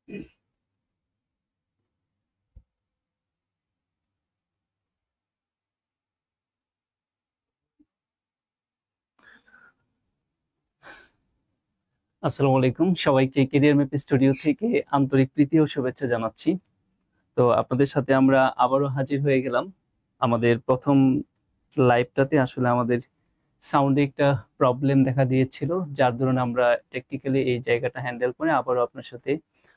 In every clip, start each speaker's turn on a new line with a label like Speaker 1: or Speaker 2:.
Speaker 1: আসসালামু আলাইকুম, সবাইকে কেরিয়ার ম্যাপ স্টুডিও থেকে আন্তরিক প্রীতি ও শুভেচ্ছা জানাচ্ছি। তো আপনাদের সাথে আমরা আবারও হাজির হয়ে গেলাম। আমাদের প্রথম লাইভটাতে আসলে আমাদের সাউন্ডে একটা প্রবলেম দেখা দিয়েছিল, যার দরুন আমরা টেকনিক্যালি এই জায়গাটা হ্যান্ডেল করে আবারও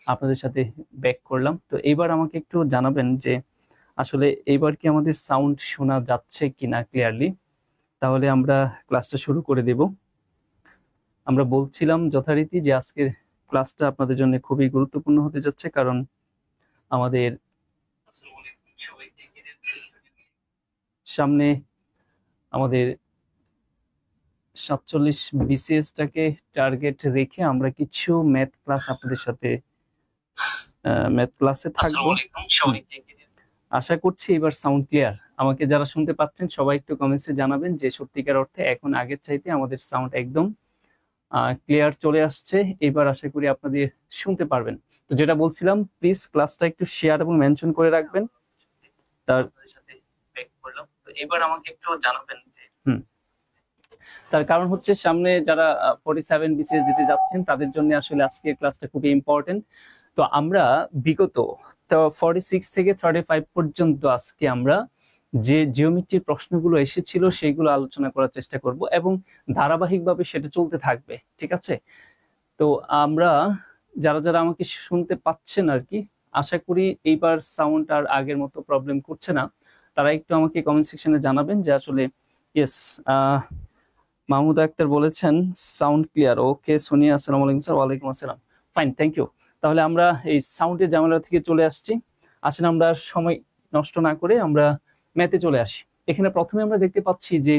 Speaker 1: আপনাদের সাথে ব্যাক করলাম। তো এইবার আমাকে একটু জানাবেন যে আসলে এইবার কি আমাদের সাউন্ড শোনা যাচ্ছে কিনা ক্লিয়ারলি, তাহলে আমরা ক্লাসটা শুরু করে দেব। আমরা বলছিলাম যথারীতি যে আজকের ক্লাসটা আপনাদের জন্য খুবই গুরুত্বপূর্ণ হতে যাচ্ছে, কারণ আমাদের সামনে আমাদের 47 বিসিএসটাকে টার্গেট রেখে আমরা কিছু ম্যাথ ক্লাস আপনাদের সাথে ম্যাথ ক্লাসে থাকবো। আশা করছি এবার সাউন্ড ক্লিয়ার। আমাকে যারা শুনতে পাচ্ছেন সবাই একটু কমেন্টসে জানাবেন যে সত্যিকার অর্থে এখন আগের চাইতে আমাদের সাউন্ড একদম ক্লিয়ার চলে আসছে। এবার আশা করি আপনাদের শুনতে পারবেন। তো যেটা বলছিলাম, প্লিজ ক্লাসটা একটু শেয়ার এবং মেনশন করে রাখবেন। এবার আমাকে একটু জানাবেন যে তার কারণ হচ্ছে সামনে যারা 47 বিসিএস দিতে যাচ্ছেন তাদের জন্য আসলে আজকের ক্লাসটা খুবই ইম্পর্টেন্ট। তো আমরা বিগত 46 থেকে 35 পর্যন্ত আজকে আমরা যে জিওমেট্রির প্রশ্নগুলো এসেছিল সেইগুলো আলোচনা করার চেষ্টা করব এবং ধারাবাহিকভাবে সেটা চলতে থাকবে, ঠিক আছে? তো আমরা যারা আমাকে শুনতে পাচ্ছেন আর কি, আশা করি এইবার সাউন্ড আর আগের মতো প্রবলেম করছে না। তারা একটু আমাকে কমেন্ট সেকশনে জানাবেন যে আসলে ইয়েস। মাহমুদ আক্তার বলেছেন সাউন্ড ক্লিয়ার। ওকে সোনিয়া, আসসালামু আলাইকুম স্যার। ওয়ালাইকুম আসসালাম। Fine, thank you. তাহলে আমরা এই সাউন্ডের ঝামেলা থেকে চলে আসছি। আসলে আমরা সময় নষ্ট না করে আমরা ম্যাথে চলে আসি। এখানে প্রথমে আমরা দেখতে পাচ্ছি যে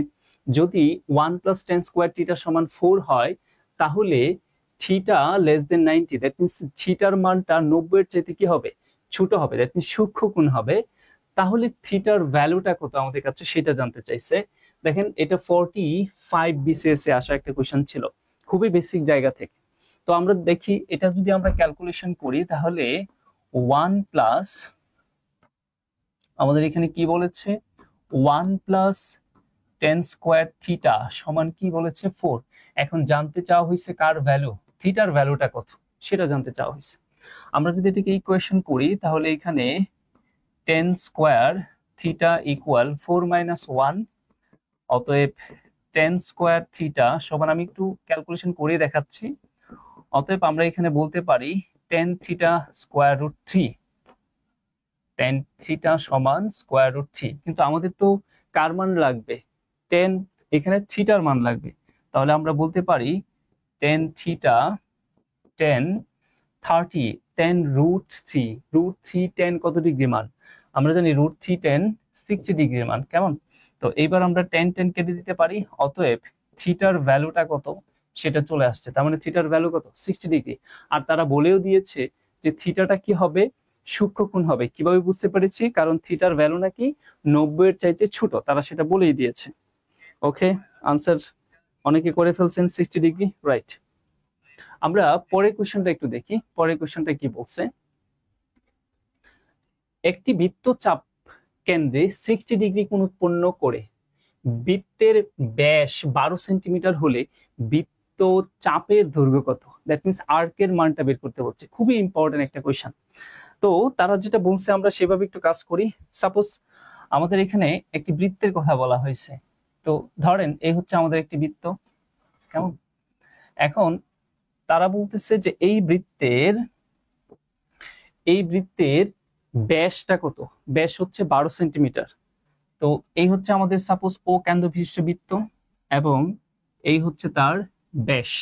Speaker 1: যদি 1 + tan² থিটা সমান 4 হয়, তাহলে theta less than 90, that means থিটার মানটা 90 এর চাইতে কি হবে, ছোট হবে, দ্যাট মিনস সূক্ষ্ম কোণ হবে। তাহলে থিটার ভ্যালুটা কত আমাদের কাছে সেটা জানতে চাইছে। দেখেন এটা 45 বিসিএস এ আসা একটা কোশ্চেন ছিল, খুবই বেসিক জায়গা থেকে। তো আমরা দেখি এটা যদি আমরা ক্যালকুলেশন করি তাহলে 1 প্লাস, আমাদের এখানে কি বলেছে, 1 + tan² থিটা সমান কি বলেছে 4। এখন জানতে চাওয়া হয়েছে কার ভ্যালু, থিটার ভ্যালুটা কত সেটা জানতে চাওয়া হয়েছে। আমরা যদি এটাকে ইকুয়েশন করি তাহলে এখানে tan² থিটা ইকুয়াল 4 - 1, অতএব tan² থিটা সমান, আমি একটু ক্যালকুলেশন করে দেখাচ্ছি। অতএব আমরা এখানে বলতে পারি tan θ√3, tan থিটা সমান √3। কিন্তু আমাদের তো কার মান লাগবে, এখানে থিটার মান লাগবে। তাহলে আমরা বলতে পারি tan theta tan 30 tan√3 tan কত ডিগ্রি মান, আমরা জানি √3 tan 60 ডিগ্রির মান, কেমন? তো এইবার আমরা tan কেটে দিতে পারি, অতএব থিটার ভ্যালুটা কত সেটা চলে আসছে। তার মানে থিটার ভ্যালু কত, 60 ডিগ্রি। আর তারা বলেও দিয়েছে যে থিটাটা কি হবে, সূক্ষ্ম কোণ হবে। কিভাবে বুঝতে পেরেছি, কারণ থিটার ভ্যালু নাকি 90 এর চাইতে ছোট, তারা সেটা বলেই দিয়েছে। ওকে, আনসার অনেকে করে ফেলছেন 60 ডিগ্রি, রাইট। আমরা পরের কোশ্চেনটা একটু দেখি। পরের কোশ্চেনটা কি বলছে, একটি বৃত্তচাপ কেন্দ্রে 60 ডিগ্রি কোণ উৎপন্ন করে বৃত্তের ব্যাস 12 সেন্টিমিটার হলে বৃত্তচাপের দৈর্ঘ্য কত, দ্যাট মিনস আর্কের মানটা বের করতে হচ্ছে। খুবই ইম্পর্টেন্ট একটা কোয়েশ্চেন। তো তারা যেটা বলছে আমরা সেভাবে একটু কাজ করি। সাপোজ আমাদের এখানে একটি বৃত্তের কথা বলা হয়েছে। তো ধরেন এই হচ্ছে আমাদের একটি বৃত্ত, কেমন? এখন তারা বলতেছে যে এই বৃত্তের ব্যাসটা কত, ব্যাস হচ্ছে 12 সেন্টিমিটার। তো এই হচ্ছে আমাদের সাপোজ ও কেন্দ্র বিশিষ্ট বৃত্ত এবং এই হচ্ছে তার ব্যাস।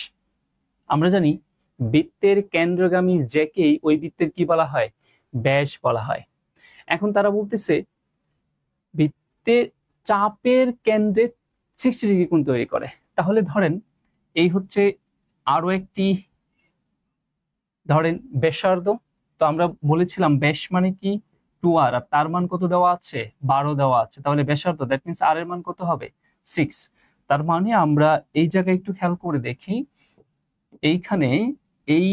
Speaker 1: আমরা জানি বৃত্তের কেন্দ্রগামী জ্যাকেই ওই বৃত্তের কি বলা হয়, ব্যাস বলা হয়। এখন তারা বলতেছে বৃত্তের চাপের কেন্দ্রে 60 ডিগ্রি কোণ তৈরি করে। তাহলে ধরেন এই হচ্ছে আরো একটি ধরেন ব্যাসার্ধ। তো আমরা বলেছিলাম ব্যাস মানে কি 2r, আর তার মান কত দেওয়া আছে, 12 দেওয়া আছে। তাহলে ব্যাসার্ধ, দ্যাট মিনস আর এর মান কত হবে, 6। তার মানে আমরা এই জায়গায় একটু খেয়াল করে দেখি, এইখানে এই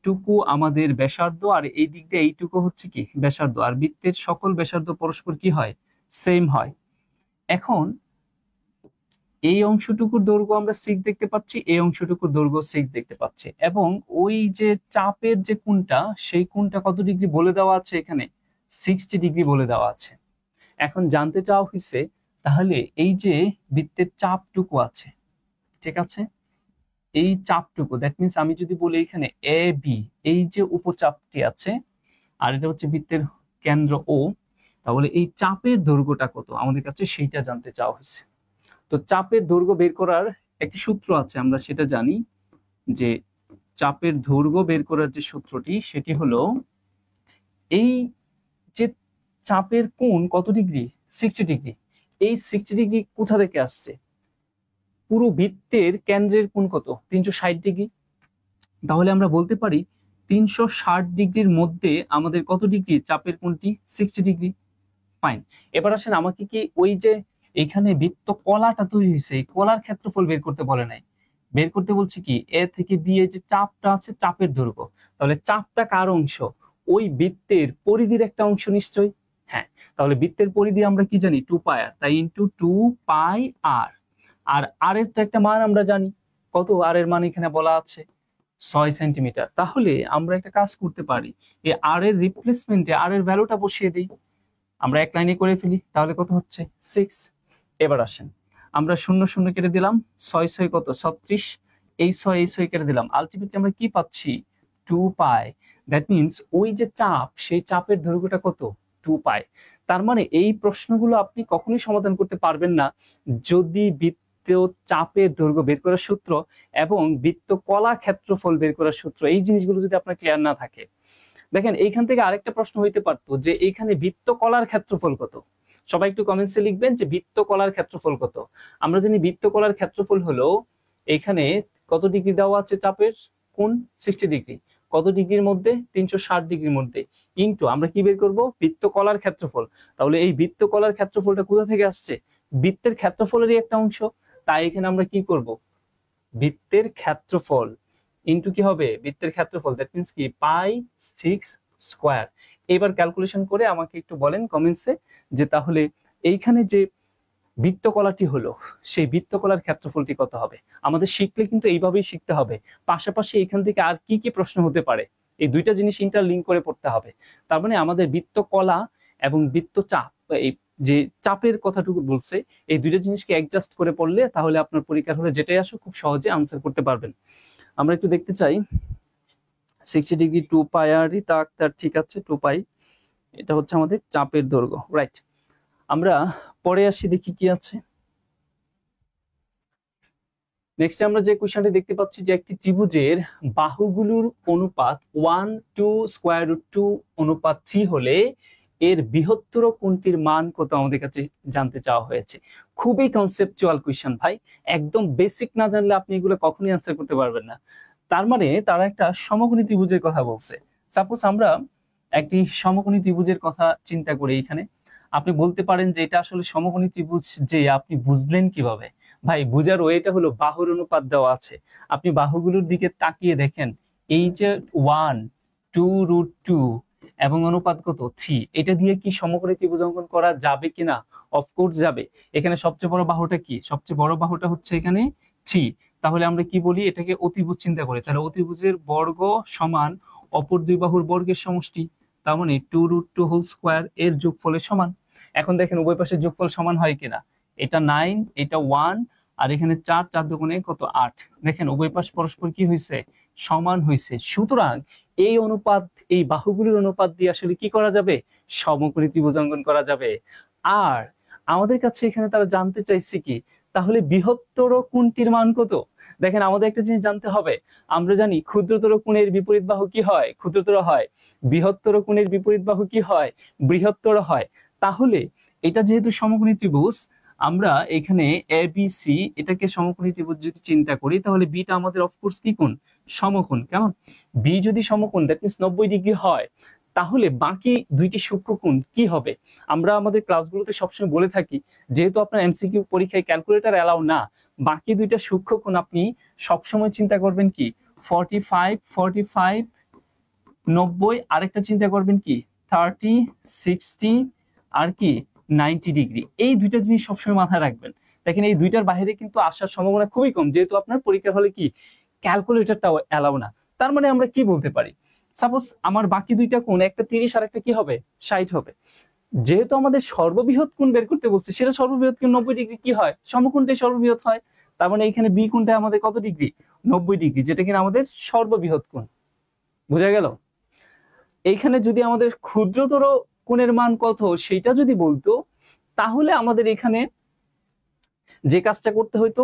Speaker 1: এইটুকু আমাদের ব্যাসার্ধ, আর এই দিক দিয়ে এইটুকু হচ্ছে কি ব্যাসার্ধ, আর বৃত্তের সকল ব্যাসার্ধ পরস্পর কি হয়, সেম হয়। এখন এই অংশটুকুর দৈর্ঘ্য আমরা 6 দেখতে পাচ্ছি, এই অংশটুকুর দৈর্ঘ্য 6 দেখতে পাচ্ছি, এবং ওই যে চাপের যে কোণটা, সেই কোণটা কত ডিগ্রি বলে দেওয়া আছে এখানে, 60 ডিগ্রি বলে দেওয়া আছে। এখন জানতে চাওয়া হয়েছে তাহলে এই যে বৃত্তের চাপটুকু আছে, ঠিক আছে, এই চাপটুকু, দ্যাট মিনস আমি যদি বলি এখানে এ বি, এই যে উপচাপটি আছে আর এটা হচ্ছে বৃত্তের কেন্দ্র ও, তাহলে এই চাপের দৈর্ঘ্যটা কত আমাদের কাছে সেইটা জানতে চাওয়া হয়েছে। তো চাপের দৈর্ঘ্য বের করার একটি সূত্র আছে, আমরা সেটা জানি যে চাপের দৈর্ঘ্য বের করার যে সূত্রটি সেটি হলো এই যে চাপের কোণ কত ডিগ্রি, 60 ডিগ্রি। এই 60 ডিগ্রি কোথা থেকে আসছে, পুরো বৃত্তের কেন্দ্রের কোণ কত, 360 ডিগ্রি। তাহলে আমরা বলতে পারি 360 ডিগ্রির মধ্যে আমাদের কত ডিগ্রি চাপের কোণটি, 60 ডিগ্রি। ফাইন। এবার আসেন আমাকে কি ওই যে এখানে বৃত্ত কলাটা তৈরি হয়েছে, এই কলার ক্ষেত্রফল বের করতে বলে নাই, বের করতে বলছি কি এ থেকে বি এর যে চাপটা আছে, চাপের দৈর্ঘ্য। তাহলে চাপটা কার অংশ, ওই বৃত্তের পরিধির একটা অংশ নিশ্চয়ই। হ্যাঁ, তাহলে বৃত্তের পরিধি আমরা কি জানি, 2 পাই আর, তাই ইন্টু 2 পাই আর। আর আর এর তো একটা মান আমরা জানি, কত আর এর মান এখানে বলা আছে 6 সেন্টিমিটার। তাহলে আমরা একটা কাজ করতে পারি, এই আর এর রিপ্লেসমেন্টে আর এর ভ্যালুটা বসিয়ে দিই, আমরা এক লাইনে করে ফেলি, তাহলে কত হচ্ছে 6। এবার আসেন আমরা 0 0 কেটে দিলাম, 6 6 কত 36, এই 6 কেটে দিলাম, আলটিমেটলি আমরা কি পাচ্ছি 2 পাই। দ্যাট মিনস ওই যে চাপ, সেই চাপের দৈর্ঘ্যটা কত 2 পাই। তার মানে এই প্রশ্নগুলো আপনি কখনোই সমাধান করতে পারবেন না যদি বৃত্ত চাপের দৈর্ঘ্য বের করার সূত্র এবং বৃত্ত কলা ক্ষেত্রফল বের করার সূত্র, এই জিনিসগুলো যদি আপনার ক্লিয়ার না থাকে। দেখেন এইখান থেকে আরেকটা প্রশ্ন হইতে পারতো যে এইখানে বৃত্ত কলার ক্ষেত্রফল কত, সবাই একটু কমেন্টসে লিখবেন যে বৃত্ত কলার ক্ষেত্রফল কত। আমরা জানি বৃত্ত কলার ক্ষেত্রফল হলো এখানে কত ডিগ্রি দেওয়া আছে চাপের কোণ, 60 ডিগ্রি, কত ডিগ্রির মধ্যে, 360 ডিগ্রির মধ্যে, ইনটু আমরা কি বের করব, বৃত্ত কলার ক্ষেত্রফল। তাহলে এই বৃত্ত কলার ক্ষেত্রফলটা কোথা থেকে আসছে, বৃত্তের ক্ষেত্রফলেরই একটা অংশ, তাই এখানে আমরা কি করব, বৃত্তের ক্ষেত্রফল ইনটু কি হবে, বৃত্তের ক্ষেত্রফল, দ্যাট মিন্স কি পাই 6 স্কয়ার। এবার ক্যালকুলেশন করে আমাকে একটু বলেন কমেন্টসে যে তাহলে এইখানে যে বৃত্তকলাটি হলো, সেই বৃত্তকলার ক্ষেত্রফলটি কত হবে। আমাদের শিখলে কিন্তু এইভাবেই শিখতে হবে, পাশাপাশি এখান থেকে আর কি কি প্রশ্ন হতে পারে, এই দুইটা জিনিস ইন্টারলিঙ্ক করে পড়তে হবে। তার মানে আমাদের বৃত্তকলা এবং বৃত্তচাপ, এই যে চাপের কথাটুকু বলছে, এই দুইটা জিনিসকে অ্যাডজাস্ট করে পড়লে তাহলে আপনার পরীক্ষার হলে যেটাই আসো খুব সহজে আনসার করতে পারবেন। আমরা একটু দেখতে চাই 60 ডিগ্রি 2 পাই আর, তার ঠিক আছে 2 পাই, এটা হচ্ছে আমাদের চাপের দৈর্ঘ্য, রাইট। আমরা পরে আসি, দেখি কি আছে নেক্সট। আমরা যে কোশ্চেনটি দেখতে পাচ্ছি যে একটি ত্রিভুজের বাহুগুলোর অনুপাত 1:√2 অনুপাত 3 হলে এর বৃহত্তর কোণটির মান কত আমাদের কাছে জানতে চাওয়া হয়েছে। খুবই কনসেপচুয়াল কোশ্চেন ভাই, একদম বেসিক না জানলে আপনি এগুলো কখনোই অ্যান্সার করতে পারবেন না। তার মানে তারা একটা সমকোণী ত্রিভুজের কথা বলছে। সাপোজ আমরা একটি সমকোণী ত্রিভুজের কথা চিন্তা করি, এখানে আপনি বলতে পারেন যে এটা আসলে সমকোণী ত্রিভুজ, যে আপনি বুঝলেন কিভাবে ভাই, বুঝার ওয়েটা হলো বাহুর অনুপাত দেওয়া আছে, আপনি বাহুগুলোর দিকে তাকিয়ে দেখেন, এই যে 1:√2 এবং অনুপাত কত 3, এটা দিয়ে কি সমকোণী ত্রিভুজ অঙ্কন করা যাবে কিনা, অফকোর্স যাবে। এখানে সবচেয়ে বড় বাহুটা কি, সবচেয়ে বড় বাহুটা হচ্ছে এখানে 3। তাহলে আমরা কি বলি, এটাকে অতিভুজ চিন্তা করি, তাহলে অতিভুজের বর্গ সমান অপর দুই বাহুর বর্গের সমষ্টি, তার মানে 2√2 হোল স্কয়ার এর যোগফলের সমান। এখন দেখেন উভয় পাশের যোগফল সমান হয় কিনা, এটা 9, এটা 1, আর এখানে 4, 4 দুগুণে কত 8। দেখেন উভয় পাশ পরস্পর কি হয়েছে, সমান হয়েছে। সুতরাং এই অনুপাত, এই বাহুগুলির অনুপাত দিয়ে আসলে কি করা যাবে, সমকোণী ত্রিভুজ অঙ্কন করা যাবে। আর আমাদের কাছে এখানে তারা জানতে চাইছে কি, তাহলে বৃহত্তর কোণটির মান কত। দেখেন আমাদের একটা জিনিস জানতে হবে, আমরা জানি ক্ষুদ্রতর কোণের বিপরীত বাহু কি হয়, ক্ষুদ্রতর হয়। বৃহত্তর কোণের বিপরীত বাহু কি হয়, বৃহত্তর হয়। তাহলে এটা যেহেতু সমকোণী ত্রিভুজ, আমরা এখানে এ বি সি এটাকে সমকোণী ত্রিভুজ যদি চিন্তা করি, তাহলে বিটা আমাদের অফকোর্স কি কোণ, সমকোণ। কেমন, বি যদি সমকোণ, দ্যাট মিন্স 90 ডিগ্রি হয়, তাহলে বাকি দুইটি সূক্ষ্মকোণ কি হবে। আমরা আমাদের ক্লাসগুলোতে সবসময় বলে থাকি, যেহেতু আপনার এমসিকিউ পরীক্ষায় ক্যালকুলেটর অ্যালাউ না, বাকি দুইটা সূক্ষ্মকোণ আপনি সবসময় চিন্তা করবেন কি 45, 45 90, আরেকটা চিন্তা করবেন কি 30, 60 আর কি 90 ডিগ্রি। এই দুইটা জিনিস সবসময় মাথায় রাখবেন। দেখেন এই দুইটার বাইরে কিন্তু আসার সম্ভাবনা খুবই কম, যেহেতু আপনার পরীক্ষার হলে কি ক্যালকুলেটরটাও অ্যালাউ না। তার মানে আমরা কি বলতে পারি, সাপোজ আমার বাকি দুইটা কোণ, একটা 30 আর একটা কি হবে 60 হবে, যেহেতু আমাদের সর্ববৃহৎ কোণ বের করতে বলছে, সেটা সর্ববৃহৎ কোণ 90 ডিগ্রি কি হয়, সমকোণটাই সর্ববৃহৎ হয়। তার মানে এখানে বি কোণটা আমাদের কত ডিগ্রি 90 ডিগ্রি, যেটা কিনা আমাদের সর্ববৃহৎ কোণ। বোঝা গেল? এইখানে যদি আমাদের ক্ষুদ্রতর কোণের মান কত সেটা যদি বলতো, তাহলে আমাদের এখানে যে কাজটা করতে হইতো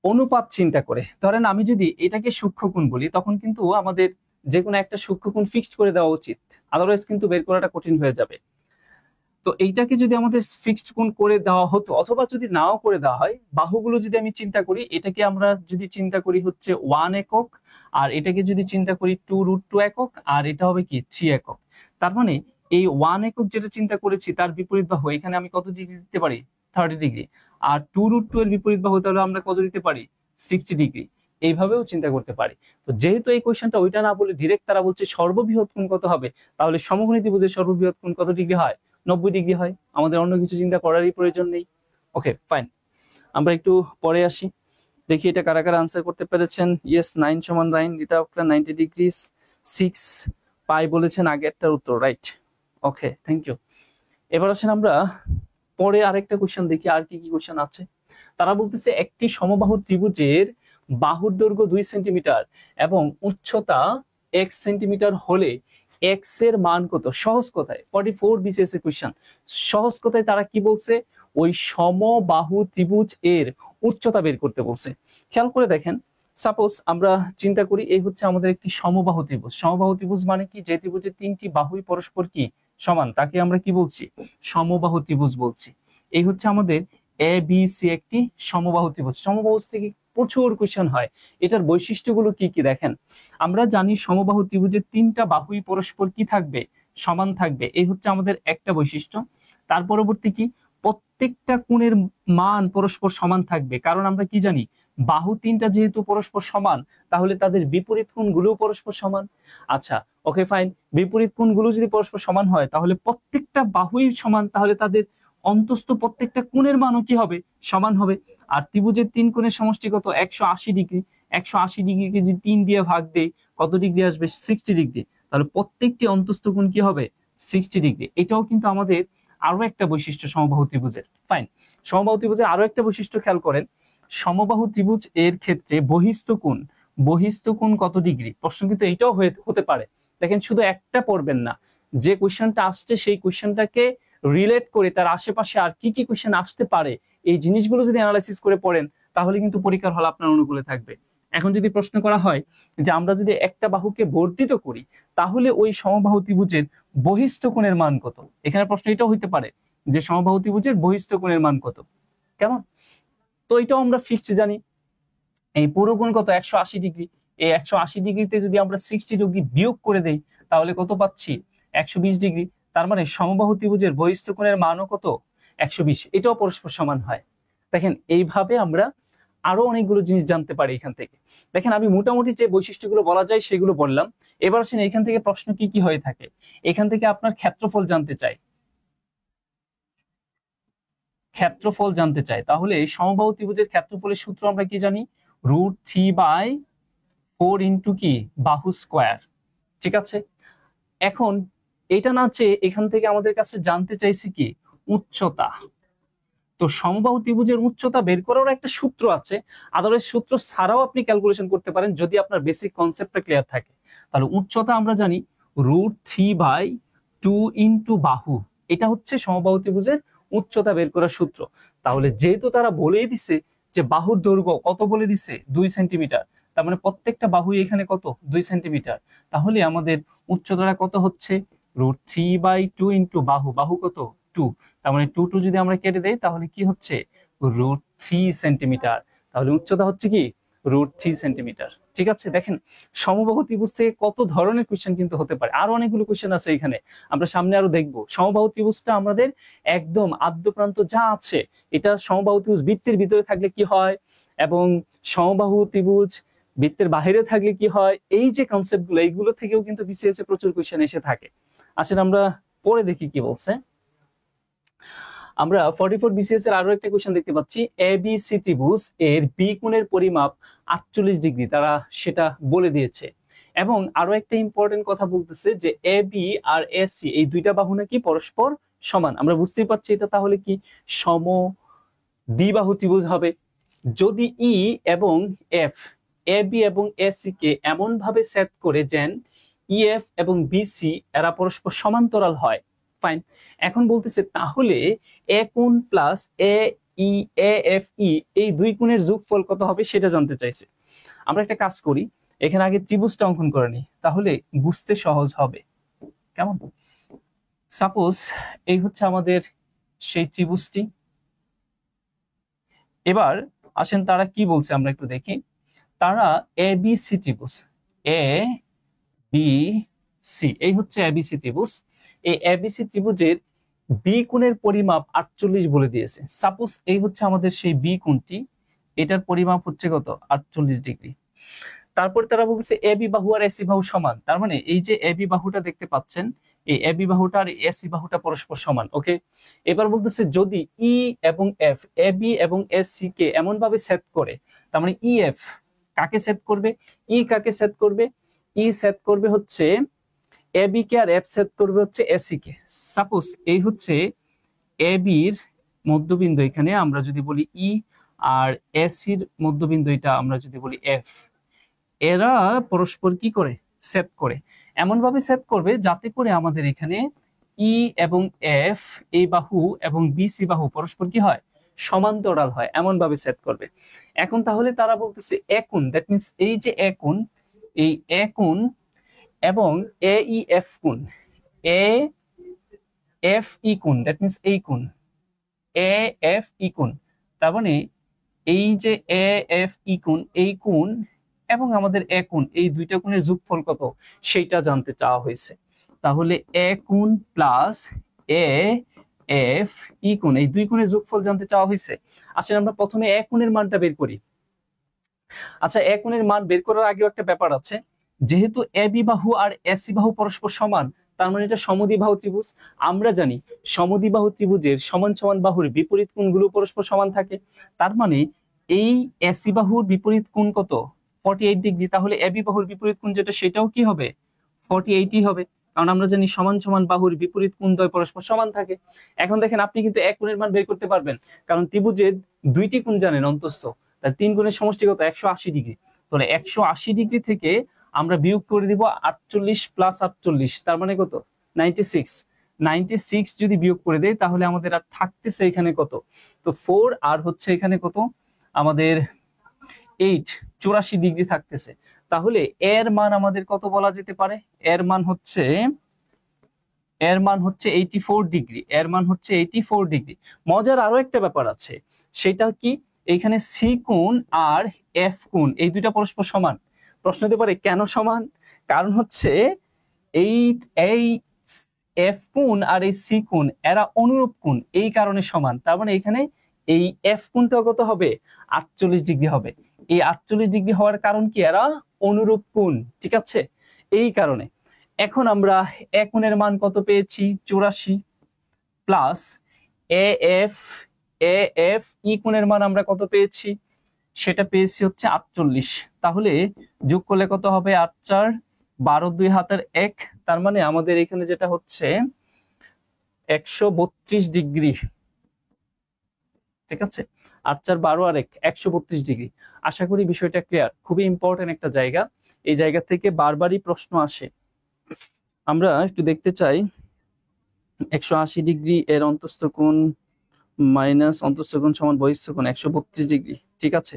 Speaker 1: অনুপাত চিন্তা করে, ধরেন আমি যদি এটাকে সূক্ষ্মকোণ বলি, তখন কিন্তু আমাদের যে কোনো একটা সূক্ষ্মকোণ ফিক্সড করে দেওয়া উচিত, আদারওয়াইজ কিন্তু বের করাটা কঠিন হয়ে যাবে। তো এইটাকে যদি আমাদের ফিক্সড কোণ করে দেওয়া হতো, অথবা যদি নাও করে দেওয়া হয়, বাহুগুলো যদি আমি চিন্তা করি, এটাকে আমরা যদি চিন্তা করি হচ্ছে 1 একক, আর এটাকে যদি চিন্তা করি 2√2 একক, আর এটা হবে কি 3 একক। তার মানে এই 1 একক যেটা চিন্তা করেছি তার বিপরীত বাহু এখানে আমি কত ডিগ্রি দিতে পারি 30 ডিগ্রি, আর 2√2 এর বিপরীত বাহু তাহলে আমরা কত দিতে পারি 60 ডিগ্রি। এইভাবেও চিন্তা করতে পারি। তো যেহেতু এই কোশ্চেনটা ওইটা না বলে ডিরেক্ট তারা বলছে সর্ববৃহৎ কোণ কত হবে, তাহলে সমকোণী ত্রিভুজের সর্ববৃহৎ কোণ কত ডিগ্রি হয় 90 ডিগ্রি হয়। আমাদের অন্য কিছু চিন্তা করারই প্রয়োজন নেই। ওকে ফাইন, আমরা একটু পরে আসি, দেখি এটা কারা কারা আনসার করতে পেরেছেন। ইয়েস 9 সমান 9, রিতা আক্তার 90 ডিগ্রি 6 পাই বলেছেন আগেরটার উত্তর, রাইট। Okay thank you. এবার আসেন আমরা পরে আরেকটা কোশ্চেন দেখি, আর কি কি কোশ্চেন আছে। তারা বলতেছে একটি সমবাহু ত্রিভুজের বাহুর দৈর্ঘ্য 2 সেন্টিমিটার এবং উচ্চতা 1 সেন্টিমিটার হলে এক্স এর মান কত। সহজ কথায় 44 বিসিএস এর কোশ্চেন, সহজ কথায় তারা কি বলছে, ওই সমবাহু ত্রিভুজ এর উচ্চতা বের করতে বলছে। খেয়াল করে দেখেন, সাপোজ আমরা চিন্তা করি এই হচ্ছে আমাদের একটি সমবাহু ত্রিভুজ। সমবাহু ত্রিভুজ মানে কি, যে ত্রিভুজের 3টি বাহুই পরস্পর কি সমান, তাকে আমরা কি বলছি সমবাহু ত্রিভুজ বলছি। এই হচ্ছে আমাদের এ বি সি একটি সমবাহু ত্রিভুজ। সমবাহু থেকে প্রচুর কোশ্চেন হয়, এটার বৈশিষ্ট্যগুলো কি কি দেখেন। আমরা জানি সমবাহু ত্রিভুজের 3টা বাহুই পরস্পর কি থাকবে সমান থাকবে, এই হচ্ছে আমাদের একটা বৈশিষ্ট্য। তার পরবর্তী কি, প্রত্যেকটা কোণের মান পরস্পর সমান থাকবে, কারণ আমরা কি জানি বাহু 3টা যেহেতু পরস্পর সমান, তাহলে তাদের বিপরীত কোণগুলোও পরস্পর সমান। আচ্ছা ওকে ফাইন, বিপরীত কোণগুলো যদি পরস্পর সমান হয় তাহলে প্রত্যেকটা বাহুই সমান, তাহলে তাদের অন্তস্থ প্রত্যেকটা কোণের মানও কি হবে সমান হবে। আর ত্রিভুজের 3 কোণের সমষ্টি কত 180 ডিগ্রি, 180 ডিগ্রিকে যদি 3 দিয়ে ভাগ দেই কত ডিগ্রি আসবে 60 ডিগ্রি, তাহলে প্রত্যেকটি অন্তস্থ কোণ কি হবে 60 ডিগ্রি। এটাও কিন্তু আমাদের আরো একটা বৈশিষ্ট্য সমবাহু ত্রিভুজের। ফাইন, সমবাহু ত্রিভুজের আরো একটা বৈশিষ্ট্য খেয়াল করেন, সমবাহু ত্রিভুজ এর ক্ষেত্রে বহিস্থ কোণ কত ডিগ্রি, প্রশ্ন কিন্তু এইটাও হতে পারে। দেখেন শুধু একটা পড়বেন না, যে কোশ্চেনটা আসছে সেই কোশ্চেনটাকে রিলেট করে তার আশেপাশে আর কি কি কোশ্চেন আসতে পারে, এই জিনিসগুলো যদি অ্যানালাইসিস করে পড়েন তাহলে কিন্তু পরীক্ষার হল আপনার অনুকূলে থাকবে। এখন যদি প্রশ্ন করা হয় যে আমরা যদি একটা বাহুকে বর্ধিত করি তাহলে ওই সমবাহু ত্রিভুজের বহিস্থ কোণের মান কত, এখানে প্রশ্ন এটাও হইতে পারে যে সমবাহু ত্রিভুজের বহিস্থ কোণের মান কত। কেমন? তো এটাও আমরা ফিক্সড জানি, এই পুরো কোণ কত 180 ডিগ্রি, এই 180 ডিগ্রিতে যদি আমরা 60 ডিগ্রি বিয়োগ করে দেই তাহলে কত পাচ্ছি 120 ডিগ্রি। তার মানে সমবাহু ত্রিভুজের বহিস্থ কোণের মানও কত 120, এটাও পরস্পর সমান হয়। দেখেন এইভাবে আমরা আরো অনেকগুলো জিনিস জানতে পারি এখান থেকে। দেখেন আমি মোটামুটি যে বৈশিষ্ট্যগুলো বলা যায় সেগুলো বললাম। এবার আসেন এখান থেকে প্রশ্ন কি কি হয়ে থাকে, এখান থেকে আপনার ক্ষেত্রফল জানতে চাই, তাহলে সমবাহু ত্রিভুজের ক্ষেত্রফলের সূত্র আমরা কি জানি, √3/4 ইন্টু কি বাহু স্কোয়ার। ঠিক আছে, এখন এটা না চেয়ে এখান থেকে আমাদের কাছে জানতে চাইছি কি উচ্চতা। তো সমবাহু ত্রিভুজের উচ্চতা বের করার একটা সূত্র আছে, আদারওয়াইজ সূত্র ছাড়াও আপনি ক্যালকুলেশন করতে পারেন যদি আপনার বেসিক কনসেপ্টটা ক্লিয়ার থাকে। তাহলে উচ্চতা আমরা জানি √3/2 ইন্টু বাহু, এটা হচ্ছে সমবাহু ত্রিভুজের উচ্চতা বের করার সূত্র। তাহলে যেহেতু তারা বলেই দিছে যে বাহুর দৈর্ঘ্য কত বলে দিছে 2 সেন্টিমিটার, তার মানে প্রত্যেকটা বাহু এখানে কত 2 সেন্টিমিটার, তাহলে আমাদের উচ্চতাটা কত হচ্ছে √3/2 ইন্টু বাহু কত 2, তার মানে 2 যদি আমরা কেটে দেই তাহলে কি হচ্ছে √3 সেন্টিমিটার, তাহলে উচ্চতা হচ্ছে কি √3 সেন্টিমিটার। ঠিক আছে, দেখেন সমবাহু ত্রিভুজ থেকে কত ধরনের কোশ্চেন কিন্তু হতে পারে, আরো অনেকগুলো কোশ্চেন আছে এখানে, আমরা সামনে আরো দেখবো। সমবাহু ত্রিভুজটা আমাদের একদম আদ্যপ্রান্ত যা আছে এটা সমবাহু ত্রিভুজ বৃত্তের ভিতরে থাকলে কি হয়, এবং সমবাহু ত্রিভুজ বৃত্তের বাইরে থাকলে কি হয়, এই যে কনসেপ্টগুলো এইগুলো থেকেও কিন্তু বিসিএস এ প্রচুর কোশ্চেন এসে থাকে। আসলে আমরা পরে দেখি কি বলছে। আমরা 44 বিসিএস এর আরো একটা কোশ্চেন দেখতে পাচ্ছি, এবিসি ত্রিভুজ এর বি কোণের পরিমাপ 48 ডিগ্রি, তারা সেটা বলে দিয়েছে। এবং আরো একটা ইম্পর্টেন্ট কথা বলতেছে যে এবি আর এসি এই দুইটা বাহু নাকি পরস্পর সমান। আমরা বুঝতেই পারছি এটা তাহলে কি সমদ্বিবাহু ত্রিভুজ হবে। যদি ই এবং এফ, এবি এবং এসি কে এমন ভাবে সেট করে যেন ইএফ এবং বিসি এরা পরস্পর সমান্তরাল হয়, ফাইন। এখন বলতেছে তাহলে এ কোণ plus A E A F E এই দুই কোণের যোগফল কত হবে সেটা জানতে চাইছে। আমরা একটা কাজ করি, এখানে আগে ত্রিভুজটা অঙ্কন করে নিই, তাহলে বুঝতে সহজ হবে। কেমন? সাপোজ এই হচ্ছে আমাদের সেই ত্রিভুজটি। এবার আসেন তারা কি বলছে আমরা একটু দেখি। তারা এবিসি ত্রিভুজ, এ বি সি, এই হচ্ছে এবিসি ত্রিভুজ। এই এবিসি ত্রিভুজের বি কোণের পরিমাপ 48 বলে দিয়েছে। সাপোজ এই হচ্ছে আমাদের সেই বি কোণটি, এটার পরিমাপ হচ্ছে কত, 48 ডিগ্রি। তারপর তারা বলছে এবি বাহু আর এসি বাহু সমান, তার মানে এই যে এবি বাহুটা দেখতে পাচ্ছেন, এই এবি বাহুটা আর এসি বাহুটা পরস্পর সমান। ওকে, এবার বলতেছে যদি ই এবং এফ, এবি এবং এসি কে এমন ভাবে সেট করে, তার মানে ই এফ কাকে সেট করবে, ই কাকে সেট করবে, ই সেট করবে হচ্ছে এবি কে, আর এফ সেট করবে হচ্ছে এসি কে। সাপোজ এই হচ্ছে এবির মধ্যবিন্দু, এখানে আমরা যদি বলি ই, আর এসির মধ্যবিন্দু এটা আমরা যদি বলি এফ, এরা পরস্পর কি করে সেট করে, এমন ভাবে সেট করবে যাতে করে আমাদের এখানে ই এবং এফ এই বাহু এবং বিসি বাহু পরস্পর কি হয়, সমান্তরাল হয়, এমন ভাবে সেট করবে। এখন তাহলে তারা বলতেছে এ কোণ, দ্যাট মিন্স এই যে এ কোণ, এই এ কোণ এবং এ ই এফ কোণ, এ এফ ই কোণ, দ্যাট মিন্স এই কোণ এ এফ ই কোণ, তার মানে এই যে এ এফ ই কোণ, এই কোণ এবং আমাদের এ কোণ, এই দুইটা কোণের যোগফল কত সেইটা জানতে চাওয়া হয়েছে। তাহলে এ কোণ প্লাস এ এফ ই কোণ, এই দুই কোণের যোগফল জানতে চাওয়া হয়েছে। আসলে আমরা প্রথমে এ কোণের মানটা বের করি। আচ্ছা, এ কোণের মান বের করার আগেও একটা ব্যাপার আছে, যেহেতু এবি বাহু আর এসি বাহু পরস্পর সমান, তার মানে এটা সমদ্বিবাহু ত্রিভুজ। আমরা জানি সমদ্বিবাহু ত্রিভুজের সমান সমান বাহুর বিপরীত কোণগুলো পরস্পর সমান থাকে, তার মানে এই এসি বাহুর বিপরীত কোণ কত, 48 ডিগ্রি। তাহলে এবি বাহুর বিপরীত কোণ যেটা সেটাও কি হবে, 48ই হবে, কারণ আমরা জানি সমান সমান বাহুর বিপরীত কোণ দ্বয় পরস্পর সমান থাকে। এখন দেখেন আপনি কিন্তু এক কোণের মান বের করতে পারবেন, কারণ ত্রিভুজের দুইটি কোণ জানেন অন্তস্থ, তার তিন কোণের সমষ্টি কত, 180 ডিগ্রি। তাহলে 180 ডিগ্রি থেকে আমরা বিয়োগ করে দিব 48 প্লাস 48, তার মানে কত, 96। 96 যদি বিয়োগ করে দেয় তাহলে আমাদের আর থাকতেছে এখানে কত, তো 4, আর হচ্ছে এখানে কত আমাদের 8, 84 ডিগ্রি থাকতেছে। তাহলে এর মান আমাদের কত বলা যেতে পারে, এর মান হচ্ছে 84 ডিগ্রি, এর মান হচ্ছে 84 ডিগ্রি। মজার আরো একটা ব্যাপার আছে, সেটা কি, এইখানে সি কোণ আর এফ কোণ এই দুইটা পরস্পর সমান। প্রশ্ন হতে পারে কেন সমান, কারণ হচ্ছে এই এই এফ কোণ আর এই সি কোণ এরা অনুরূপ কোণ, এই কারণে সমান। তার মানে এখানে এই এফ কোণটা কত হবে, 48 ডিগ্রি হবে। এই 48 ডিগ্রি হওয়ার কারণ কি, এরা অনুরূপ কোণ, ঠিক আছে, এই কারণে। এখন আমরা এ কোণের মান কত পেয়েছি, 84, প্লাস এ এফ ই কোণের মান আমরা কত পেয়েছি, সেটা পেয়েছি হচ্ছে 48। তাহলে যোগ করলে কত হবে, 8 4 12 2 হাতের 1, তার মানে আমাদের এখানে যেটা হচ্ছে 132 ডিগ্রি, ঠিক আছে, 8 4 12 আর 1 132 ডিগ্রি। আশা করি বিষয়টা ক্লিয়ার, খুবই ইম্পর্টেন্ট একটা জায়গা, এই জায়গা থেকে বারবারই প্রশ্ন আসে। আমরা একটু দেখতে চাই 180 ডিগ্রি এর অন্তস্থ কোণ মাইনাস অন্তস্থ কোণ সমান বহিঃস্থ কোণ 132 ডিগ্রি, ঠিক আছে।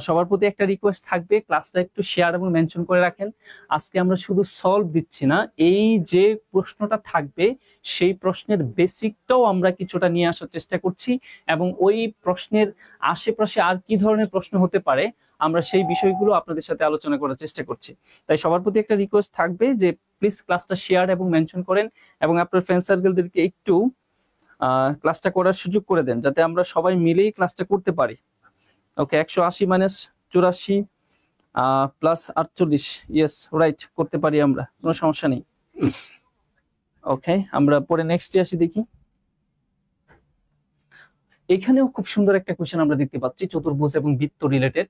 Speaker 1: সবার প্রতি একটা রিকোয়েস্ট থাকবে, ক্লাসটা একটু শেয়ার এবং মেনশন করে রাখেন। আজকে আমরা শুধু সলভ দিচ্ছি না, এই যে প্রশ্নটা থাকবে সেই প্রশ্নের বেসিকটাও আমরা কিছুটা নিয়ে আসার চেষ্টা করছি, এবং ওই প্রশ্নের আশেপাশে আর কি ধরনের প্রশ্ন হতে পারে আমরা সেই বিষয়গুলো আপনাদের সাথে আলোচনা করার চেষ্টা করছি। তাই সবার প্রতি একটা রিকোয়েস্ট থাকবে যে প্লিজ ক্লাসটা শেয়ার এবং মেনশন করেন, এবং আপনার ফ্রেন্ড সার্কেলদেরকে একটু ক্লাসটা করার সুযোগ করে দেন, যাতে আমরা সবাই মিলেই ক্লাসটা করতে পারি। ওকে, 180 - 84 +48, ইয়েস রাইট, করতে পারি আমরা, কোনো সমস্যা নেই। ওকে, আমরা পরে নেক্সটে আসি দেখি। এখানেও খুব সুন্দর একটা কোশ্চেন আমরা দেখতে পাচ্ছি, চতুর্ভুজ এবং বৃত্ত রিলেটেড।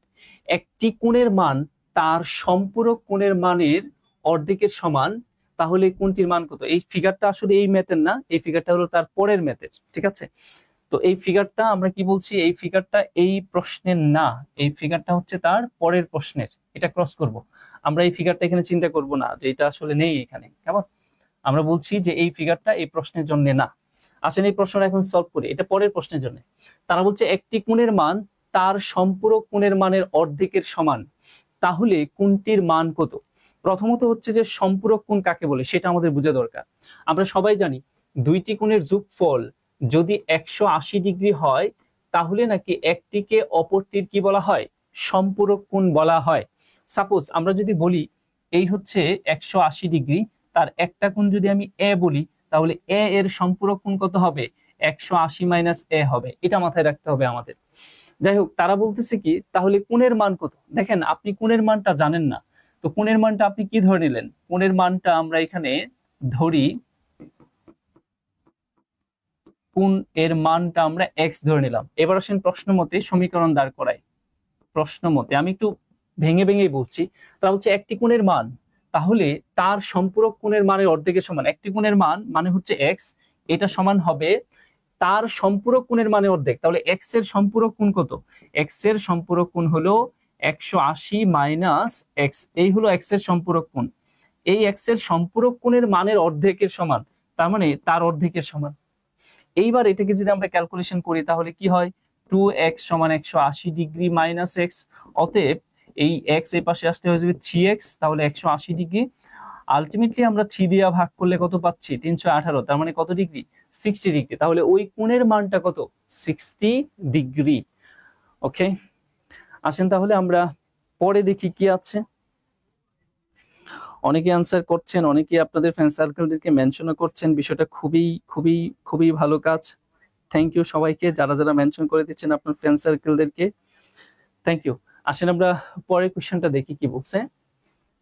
Speaker 1: একটি কোণের মান তার সম্পূরক কোণের মানের অর্ধেকের সমান, তাহলে কোনটির মান কত? এই ফিগারটা আসলে এই ম্যাথের না, এই ফিগারটা হলো তার পরের ম্যাথের, ঠিক আছে? তো এই ফিগারটা আমরা কি বলছি, এই ফিগারটা এই প্রশ্নের না, এই ফিগারটা হচ্ছে তার পরের প্রশ্নের। এটা ক্রস করব, আমরা এই ফিগারটা এখানে চিন্তা করব না যে এটা আসলে নেই এখানে, কেমন? আমরা বলছি যে এই ফিগারটা এই প্রশ্নের জন্য না। আসেন এই প্রশ্নটা এখন সলভ করি, এটা পরের প্রশ্নের জন্য। তারা বলছে একটি কোণের মান তার সম্পূরক কোণের মানের অর্ধেকের সমান, তাহলে কোনটির মান কত? প্রথমত হচ্ছে যে সম্পূরক কোণ কাকে বলে সেটা আমাদের বোঝা দরকার। আমরা সবাই জানি দুইটি কোণের যোগফল যদি 180 ডিগ্রি হয়, তাহলে নাকি একটিকে অপরটির কি বলা হয়? সম্পূরক কোণ বলা হয়। সাপোজ আমরা যদি বলি এই হচ্ছে 180 ডিগ্রি, তার একটা কোণ যদি আমি এ বলি, তাহলে এ এর সম্পূরক কোণ কত হবে? 180 - এ হবে। এটা মাথায় রাখতে হবে আমাদের। যাই হোক, তারা বলতেছে কি, তাহলে কোণের মান কত? দেখেন আপনি কোণের মানটা জানেন না, তো কোণের মানটা আপনি কি ধরে নিলেন? কোণের মানটা আমরা এখানে ধরি, কোণ এর মানটা আমরা x ধরে নিলাম। এবার আসেন প্রশ্ন মতে সমীকরণ দাঁড় করাই। প্রশ্ন মতে আমি একটু ভেঙে ভেঙেই বলছি। তারা বলছে একটি কোণের মান, তাহলে তার সম্পূরক কোণের মানের অর্ধেকের সমান। একটি কোণের মান মানে হচ্ছে x, এটা সমান হবে তার সম্পূরক কোণের মানে অর্ধেক। তাহলে x এর সম্পূরক কোণ কত? x এর সম্পূরক কোণ হলো 180 - x, এই হলো x এর সম্পূরক কোণ। এই x এর সম্পূরক কোণের মানের অর্ধেকের সমান, তার মানে তার অর্ধেকের সমান। এইবার এটাকে যদি আমরা ক্যালকুলেশন করি তাহলে কি হয়? 2x = 180 ডিগ্রি মাইনাস x, অতএব এই x এই পাশে আসতে হয়ে যাবে 3x, তাহলে 180 ডিগ্রি। আলটিমেটলি আমরা 3 দিয়ে ভাগ করলে কত পাচ্ছি? 318, তার মানে কত ডিগ্রি? 60 ডিগ্রি। তাহলে ওই কোণের মানটা কত? 60 ডিগ্রি। ওকে, আসেন তাহলে আমরা পরে দেখি কি আছে। অনেকে আনসার করছেন, অনেকে আপনাদের ফ্রেন্ড সার্কেলদেরকে মেনশনও করছেন, বিষয়টা খুবই খুবই খুবই ভালো কাজ। থ্যাংক ইউ সবাইকে, যারা যারা মেনশন করে দিচ্ছেন আপনার ফ্রেন্ড সার্কেলদেরকে, থ্যাংক ইউ। আসেন আমরা পরের কোশ্চেনটা দেখি কি বলছে,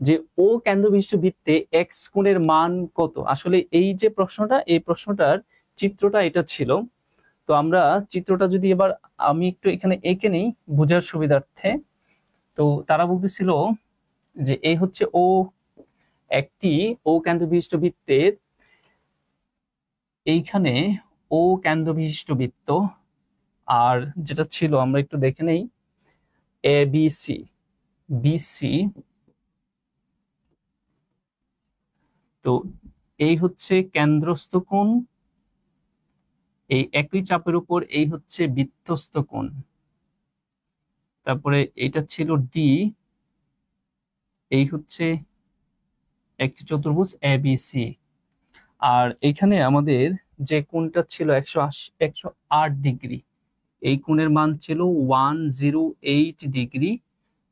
Speaker 1: যে ও কেন্দ্রবিশিষ্ট বৃত্তে x কোণের মান কত? আসলে এই যে প্রশ্নটা, এই প্রশ্নটার চিত্রটা এটা ছিল। তো আমরা চিত্রটা যদি এবার আমি একটু এখানে এঁকে নেই বোঝার সুবিধার্থে। তো তারা বলতেছিল যে এই হচ্ছে ও, একটি ও কেন্দ্রবিশিষ্ট বৃত্তের, এইখানে ও কেন্দ্রবিশিষ্ট বৃত্ত, আর যেটা ছিল আমরা একটু দেখে নেই, এ বি সি, বিসি। তো এই হচ্ছে কেন্দ্রস্থ কোণ, এই একই চাপের উপর এই হচ্ছে বৃত্তস্থ কোণ, তারপরে এটা ছিল ডি, এই হচ্ছে একটি চতুর্ভুজ এবিসি। আর এখানে আমাদের যে কোণটা ছিল 108 ডিগ্রি, এই কোণের মান ছিল 108 ডিগ্রি।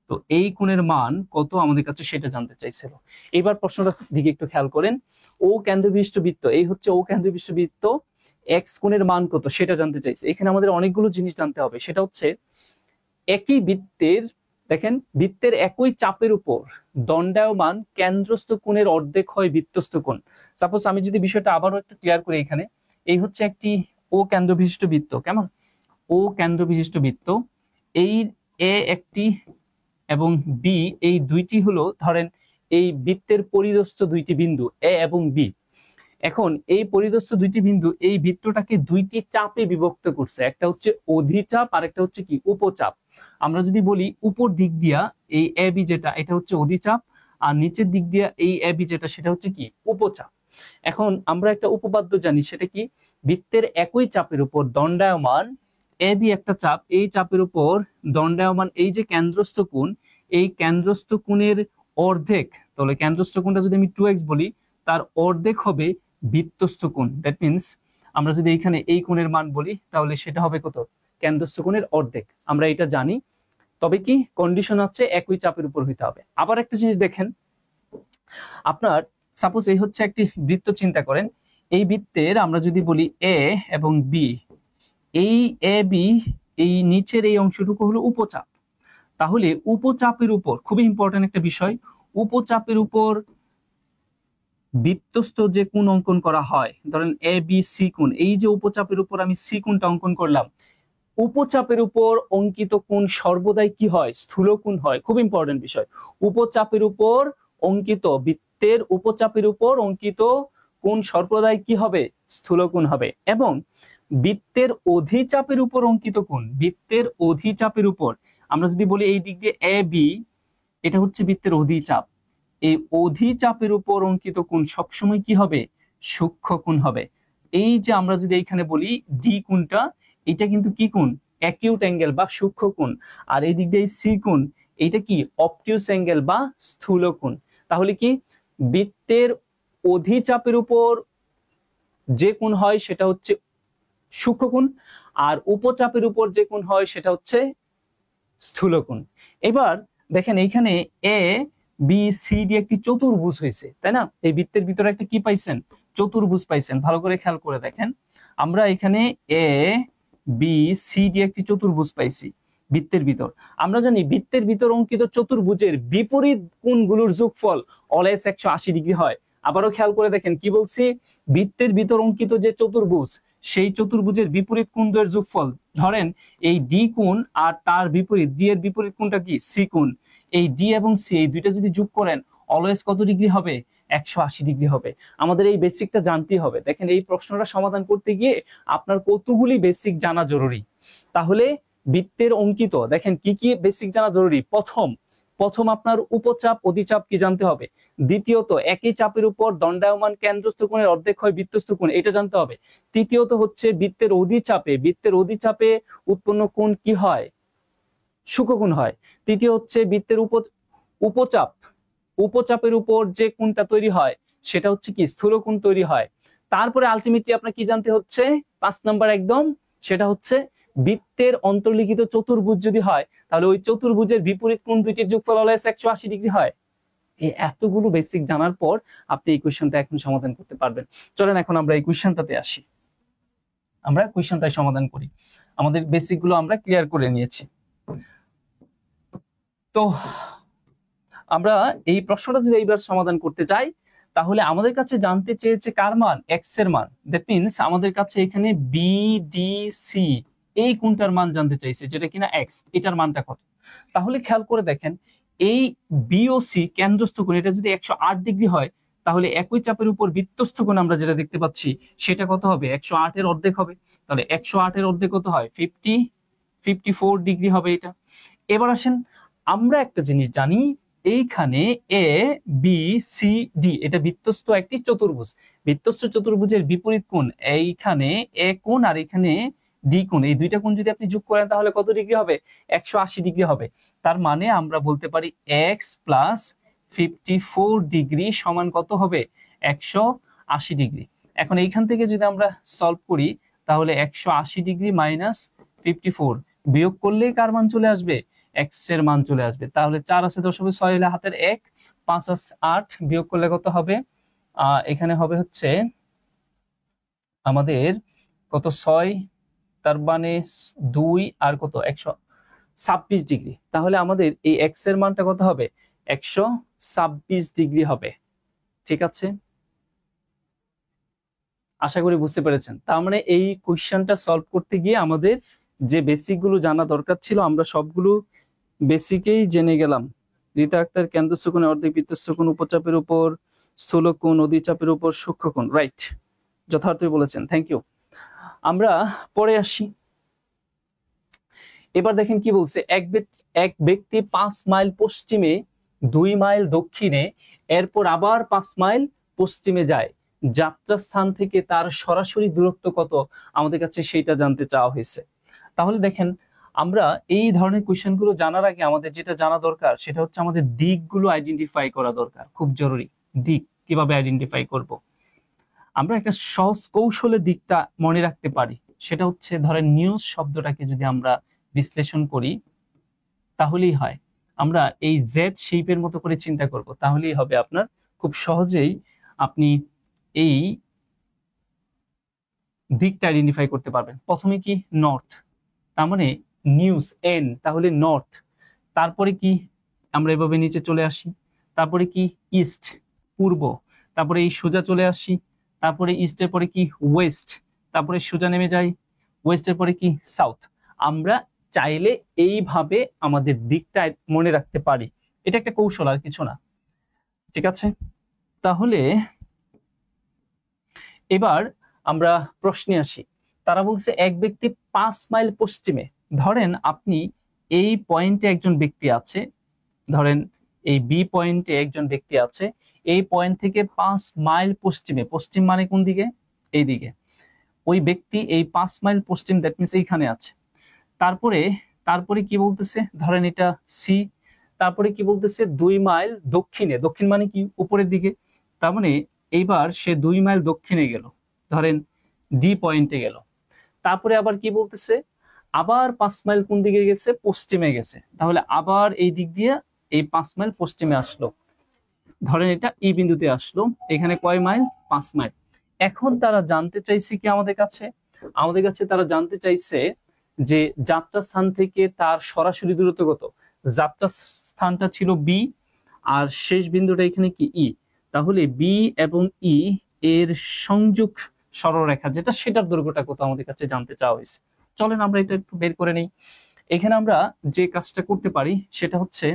Speaker 1: তো এই কোণের মান কত আমাদের কাছে সেটা জানতে চাইছিল। এবার প্রশ্নটা দিকে একটু খেয়াল করেন, ও কেন্দ্রবিশিষ্ট বৃত্ত, এই হচ্ছে ও কেন্দ্রবিশিষ্ট বৃত্ত, এক্স কোণের মান কত সেটা জানতে চাইছে। এখানে আমাদের অনেকগুলো জিনিস জানতে হবে, সেটা হচ্ছে একই বৃত্তের, দেখেন বৃত্তের একই চাপের উপর দণ্ডায়মান কেন্দ্রস্থ কোণের অর্ধেক হয় বৃত্তস্থ কোণ। সাপোজ আমি যদি বিষয়টা আবারও একটু ক্লিয়ার করি, এখানে এই হচ্ছে একটি ও কেন্দ্রবিশিষ্ট বৃত্ত, কেমন? ও কেন্দ্রবিশিষ্ট বৃত্ত, এই এ একটি এবং বি, এই দুইটি হলো ধরেন এই বৃত্তের পরিদস্থ দুইটি বিন্দু এ এবং বি। এখন এই পরিদস্থ দুইটি বিন্দু এই বৃত্তটাকে দুইটি চাপে বিভক্ত করছে, একটা হচ্ছে অধিচাপ আর একটা হচ্ছে কি উপচাপ। আমরা যদি বলি উপর দিক দিয়া এই এ বি যেটা, এটা হচ্ছে অধিচাপ, আর নিচের দিক দিয়া এই এ বি যেটা, সেটা হচ্ছে কি উপচাপ। এখন আমরা একটা উপপাদ্য জানি, সেটা কি? বৃত্তের একই চাপের উপর দণ্ডায়মান এ বি একটা চাপ, এই চাপের উপর দণ্ডায়মান এই যে কেন্দ্রস্থ কোণ, এই কেন্দ্রস্থ কোণের অর্ধেক, তাহলে কেন্দ্রস্থ কোণটা যদি আমি 2x বলি, তার অর্ধেক হবে বৃত্তস্থ কোণ। দ্যাট মিনস আমরা যদি এখানে এই কোণের মান বলি, তাহলে সেটা হবে কত? কেন্দ্রস্থ কোণের অর্ধেক। আমরা এটা জানি, তবে কি কন্ডিশন আছে একই চাপের উপর হইতে হবে। আবার একটা জিনিস দেখেন, আপনার সাপোজ এই হচ্ছে একটি বৃত্ত, চিন্তা করেন এই বৃত্তের আমরা যদি বলি এ এবং বি, এই এ বি, এই নিচের এই অংশটুকু হলো উপচাপ। তাহলে উপচাপের উপর খুবই ইম্পর্টেন্ট একটা বিষয়, উপচাপের উপর বৃত্তস্থ যে কোণ অঙ্কন করা হয়, ধরেন এ বি সি কোণ, এই যে উপচাপের উপর আমি সি কোণটা অঙ্কন করলাম, উপচাপের উপর অঙ্কিত কোণ সর্বদাই কি হয়? স্থূলকোণ হয়। খুব ইম্পর্টেন্ট বিষয়, উপচাপের উপর অঙ্কিত, বৃত্তের উপচাপের উপর অঙ্কিত কোণ সর্বদাই কি হবে? স্থূলকোণ হবে। এবং বৃত্তের অধিচাপের উপর অঙ্কিত কোণ, বৃত্তের অধিচাপের উপর আমরা যদি বলি এই দিক দিয়ে এ বি, এটা হচ্ছে বৃত্তের অধিচাপ, এই অধিচাপের উপর অঙ্কিত কোণ সবসময় কি হবে? সূক্ষ্ম কোণ হবে। এই যে আমরা যদি এইখানে বলি ডি কোণটা, এটা কিন্তু কি কোণ? অ্যাকিউট অ্যাঙ্গেল বা সূক্ষ্ম কোণ। আর এই দিক দিয়ে সি কোণ, এইটা কি? অবটিউস অ্যাঙ্গেল বা স্থূল কোণ। তাহলে কি বৃত্তের অধিচাপের উপর যে কোণ হয় সেটা হচ্ছে সূক্ষ্ম কোণ, আর উপচাপের উপর যে কোণ হয় সেটা হচ্ছে স্থূল কোণ। এবার দেখেন এইখানে এ বি সি ডি একটি চতুর্ভুজ হয়েছে, তাই না? এই বৃত্তের ভিতরে একটা কি পাইছেন? চতুর্ভুজ পাইছেন। ভালো করে খেয়াল করে দেখেন, আমরা এখানে এ বি সি ডি একটি চতুর্ভুজ পাইছি বৃত্তের ভিতর। আমরা জানি বৃত্তের ভিতর অঙ্কিত চতুর্ভুজের বিপরীত কোণগুলোর যোগফল অলওয়েজ 180 ডিগ্রি হয়। আবারও খেয়াল করে দেখেন কি বলছি, বৃত্তের ভিতর অঙ্কিত যে চতুর্ভুজ, সেই চতুর্ভুজের বিপরীত কোণদ্বয়ের যোগফল, ধরেন এই ডি কোণ আর তার বিপরীত, ডি এর বিপরীত কোণটা কি? সি কোণ। এই ডি এবং সি এই দুইটা যদি যোগ করেন অলওয়েজ কত ডিগ্রি হবে? 180 ডিগ্রি হবে। আমাদের এই বেসিকটা জানতেই হবে। দেখেন এই প্রশ্নটা সমাধান করতে গিয়ে আপনার কতগুলি বেসিক জানা জরুরি। তাহলে বৃত্তের অঙ্কিত, দেখেন কি কি বেসিক জানা জরুরি। প্রথম আপনার উপচাপ অধিচাপ কি জানতে হবে। দ্বিতীয়ত একই চাপের উপর দণ্ডায়মান কেন্দ্রস্থ কোণের অর্ধেক হয় বৃত্তস্থ কোণ, এটা জানতে হবে। তৃতীয়ত হচ্ছে বৃত্তের অধিচাপে উৎপন্ন কোণ কি হয়? সূক্ষ্মকোণ হয়। তৃতীয় হচ্ছে বৃত্তের উপচাপের উপর যে কোণটা তৈরি হয় সেটা হচ্ছে কি? স্থূলকোণ তৈরি হয়। তারপরে আলটিমেটলি আপনার কি জানতে হচ্ছে? 5 নাম্বার একদম, সেটা হচ্ছে বৃত্তের অন্তর্লিখিত চতুর্ভুজ যদি হয় তাহলে ওই চতুর্ভুজের বিপরীত কোণ দুইটির যোগফল অলওয়েজ 180 ডিগ্রি হয়। এই এতগুলো বেসিক জানার পর আপনি এই কোশ্চেনটা এখন সমাধান করতে পারবেন। চলেন এখন আমরা এই কোশ্চেনটাতে আসি, আমরা কোশ্চেনটাই সমাধান করি। আমাদের বেসিক গুলো আমরা ক্লিয়ার করে নিয়েছি। তো আমরা এই প্রশ্নটা যদি এইবার সমাধান করতে চাই তাহলে আমাদের কাছে জানতে চেয়েছে কার মান? এক্স এর মান। দ্যাট মিনস আমাদের কাছে এখানে বি ডি সি এই কোণটার মান জানতে চাইছে, যেটা কিনা এক্স, এটার মানটা কত। তাহলে খেয়াল করে দেখেন এই বি ও সি কেন্দ্রস্থ কোণ, এটা যদি 108 ডিগ্রি হয় তাহলে একই চাপের উপর বৃত্তস্থ কোণ আমরা যেটা দেখতে পাচ্ছি সেটা কত হবে? 108 এর অর্ধেক হবে। তাহলে 108 এর অর্ধেক কত হয়? 54 ডিগ্রি হবে এটা। এবার আসেন, আমরা একটা জিনিস জানি, এইখানে এ বি সি ডি এটা বৃত্তস্থ একটি চতুর্ভুজ। বৃত্তস্থ চতুর্ভুজের বিপরীত কোণ এইখানে এ কোণ আর এখানে ডি কোণ, এই দুইটা কোণ যদি আপনি যোগ করেন তাহলে কত ডিগ্রি হবে? 180 ডিগ্রি হবে। তার মানে আমরা বলতে পারি এক্স প্লাস 54 ডিগ্রি সমান কত হবে? 180 ডিগ্রি। এখন এইখান থেকে যদি আমরা সলভ করি তাহলে 180 ডিগ্রি মাইনাস 54 বিয়োগ করলেই কার মান চলে আসবে? এক্স এর মান চলে আসবে। তাহলে 4 আছে 10 হবে 6 হলে হাতের 1, 5 আছে 8 বিয়োগ করলে কত হবে? এখানে হবে হচ্ছে আমাদের কত? 6 তার মানে 2 আর কত? 126 ডিগ্রি। তাহলে আমাদের এই এক্স এর মানটা কত হবে? 126 ডিগ্রি হবে। ঠিক আছে, আশা করি বুঝতে পেরেছেন। তার মানে এই কোশ্চেনটা সলভ করতে গিয়ে আমাদের যে বেসিক গুলো জানা দরকার ছিল আমরা সবগুলো বেসিকেই জেনে গেলাম। রিতা আক্তার, কেন্দ্রস্থ কোণের অর্ধেক বৃত্তস্থ কোণ, উপচাপের উপর স্থূল কোণ, অধিচাপের উপর সূক্ষ্ম কোণ। রাইট, যথার্থই বলেছেন, থ্যাংক ইউ। আমরা পরে আসি। এবার দেখেন কি বলছে, এক ব্যক্তি 5 মাইল পশ্চিমে, 2 মাইল দক্ষিণে, এরপর আবার 5 মাইল পশ্চিমে যায়। যাত্রা স্থান থেকে তার সরাসরি দূরত্ব কত? আমাদের কাছে সেইটা জানতে চাওয়া হয়েছে। তাহলে দেখেন আমরা এই ধরনের কোশ্চেনগুলো জানার আগে আমাদের যেটা জানা দরকার সেটা হচ্ছে আমাদের দিকগুলো আইডেন্টিফাই করা দরকার, খুব জরুরি। দিক কিভাবে আইডেন্টিফাই করব? আমরা একটা সহজ কৌশলের দিকটা মনে রাখতে পারি, সেটা হচ্ছে ধরেন নিউজ শব্দটাকে যদি আমরা বিশ্লেষণ করি তাহলেই হয়। আমরা এই জেড শেপের মতো করে চিন্তা করব, তাহলেই হবে আপনার খুব সহজেই আপনি এই দিকটা আইডেন্টিফাই করতে পারবেন। প্রথমে কি? নর্থ, তার মানে নিউজ এন, তাহলে নর্থ। তারপরে কি আমরা এভাবে নিচে চলে আসি, তারপরে কি ইস্ট পূর্ব, তারপরে এই সোজা চলে আসি, তারপরে ইস্টের পরে কি ওয়েস্ট, তারপরে সোজা নেমে যাই, ওয়েস্টের পরে কি সাউথ। আমরা চাইলে এইভাবে আমাদের দিকটা মনে রাখতে পারি, এটা একটা কৌশল আর কিছু না। ঠিক আছে, তাহলে এবার আমরা প্রশ্নে আসি। তারা বলছে এক ব্যক্তি 5 মাইল পশ্চিমে, ধরেন আপনি এই পয়েন্টে একজন ব্যক্তি আছে, ধরেন এই বি পয়েন্টে একজন ব্যক্তি আছে, এই পয়েন্ট থেকে 5 মাইল পশ্চিমে, পশ্চিম মানে কোন দিকে, এই দিকে, ওই ব্যক্তি এই 5 মাইল পশ্চিম, দ্যাট মিনস এইখানে আছে। তারপরে তারপরে কি বলতেছে, ধরেন এটা সি, তারপরে কি বলতেছে 2 মাইল দক্ষিণে, দক্ষিণ মানে কি উপরের দিকে, তার মানে এইবার সে 2 মাইল দক্ষিণে গেল, ধরেন ডি পয়েন্টে গেল। তারপরে আবার কি বলতেছে, আবার 5 মাইল কোন দিকে গেছে, পশ্চিমে গেছে, তাহলে আবার এই দিক দিয়ে এই 5 মাইল পশ্চিমে আসলো, ধরেন এটা ই বিন্দুতে আসলো, এখানে কয় মাইল, 5 মাইল। এখন তারা জানতে চাইছে কি আমাদের কাছে তারা জানতে চাইছে যে যাত্রা স্থান থেকে তার সরাসরি দূরত্ব কত। যাত্রা স্থানটা ছিল বি আর শেষ বিন্দুটা এখানে কি ই, তাহলে বি এবং ই এর সংযোগ সরলরেখা যেটা, সেটার দৈর্ঘ্যটা কত আমাদের কাছে জানতে চাওয়া হয়েছে। চলেন আমরা এটা একটু বের করে নেই। এখানে আমরা যে কাজটা করতে পারি সেটা হচ্ছে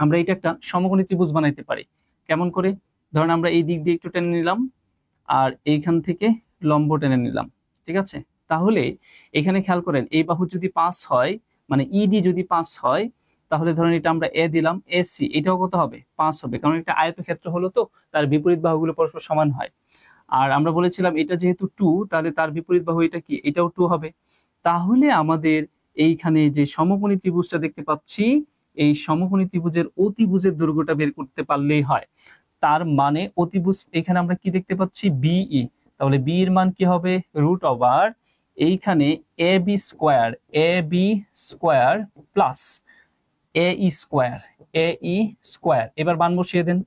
Speaker 1: আমরা এটা একটা সমকোণী ত্রিভুজ বানাইতে পারি। কেমন করে, ধরেন আমরা এই দিক দিয়ে একটু টেনে নিলাম আর এইখান থেকে লম্ব টেনে নিলাম, ঠিক আছে। তাহলে এখানে খেয়াল করেন, এই বাহু যদি 5 হয়, মানে ইডি যদি 5 হয়, তাহলে ধরেন এটা আমরা এ দিলাম, এসি এটাও কত হবে, 5 হবে, কারণ এটা আয়তক্ষেত্র হলো তো, তার বিপরীত বাহুগুলো পরস্পর সমান হয়। আর আমরা বলেছিলাম এটা যেহেতু 2, তাহলে তার বিপরীত বাহু এটা কি, এটাও 2 হবে। তাহলে আমাদের এইখানে যে সমকোণী ত্রিভুজটা দেখতে পাচ্ছি, এই সমকোণী ত্রিভুজের অতিভুজের দৈর্ঘ্যটা বের করতে পারলেই হয়। তার মানে অতিভুজ এখানে আমরা কি দেখতে পাচ্ছি, বিই, তাহলে বি এর মান কি হবে, রুট ওভার এইখানে A B square plus A E square. এবার মান বসিয়ে দেন,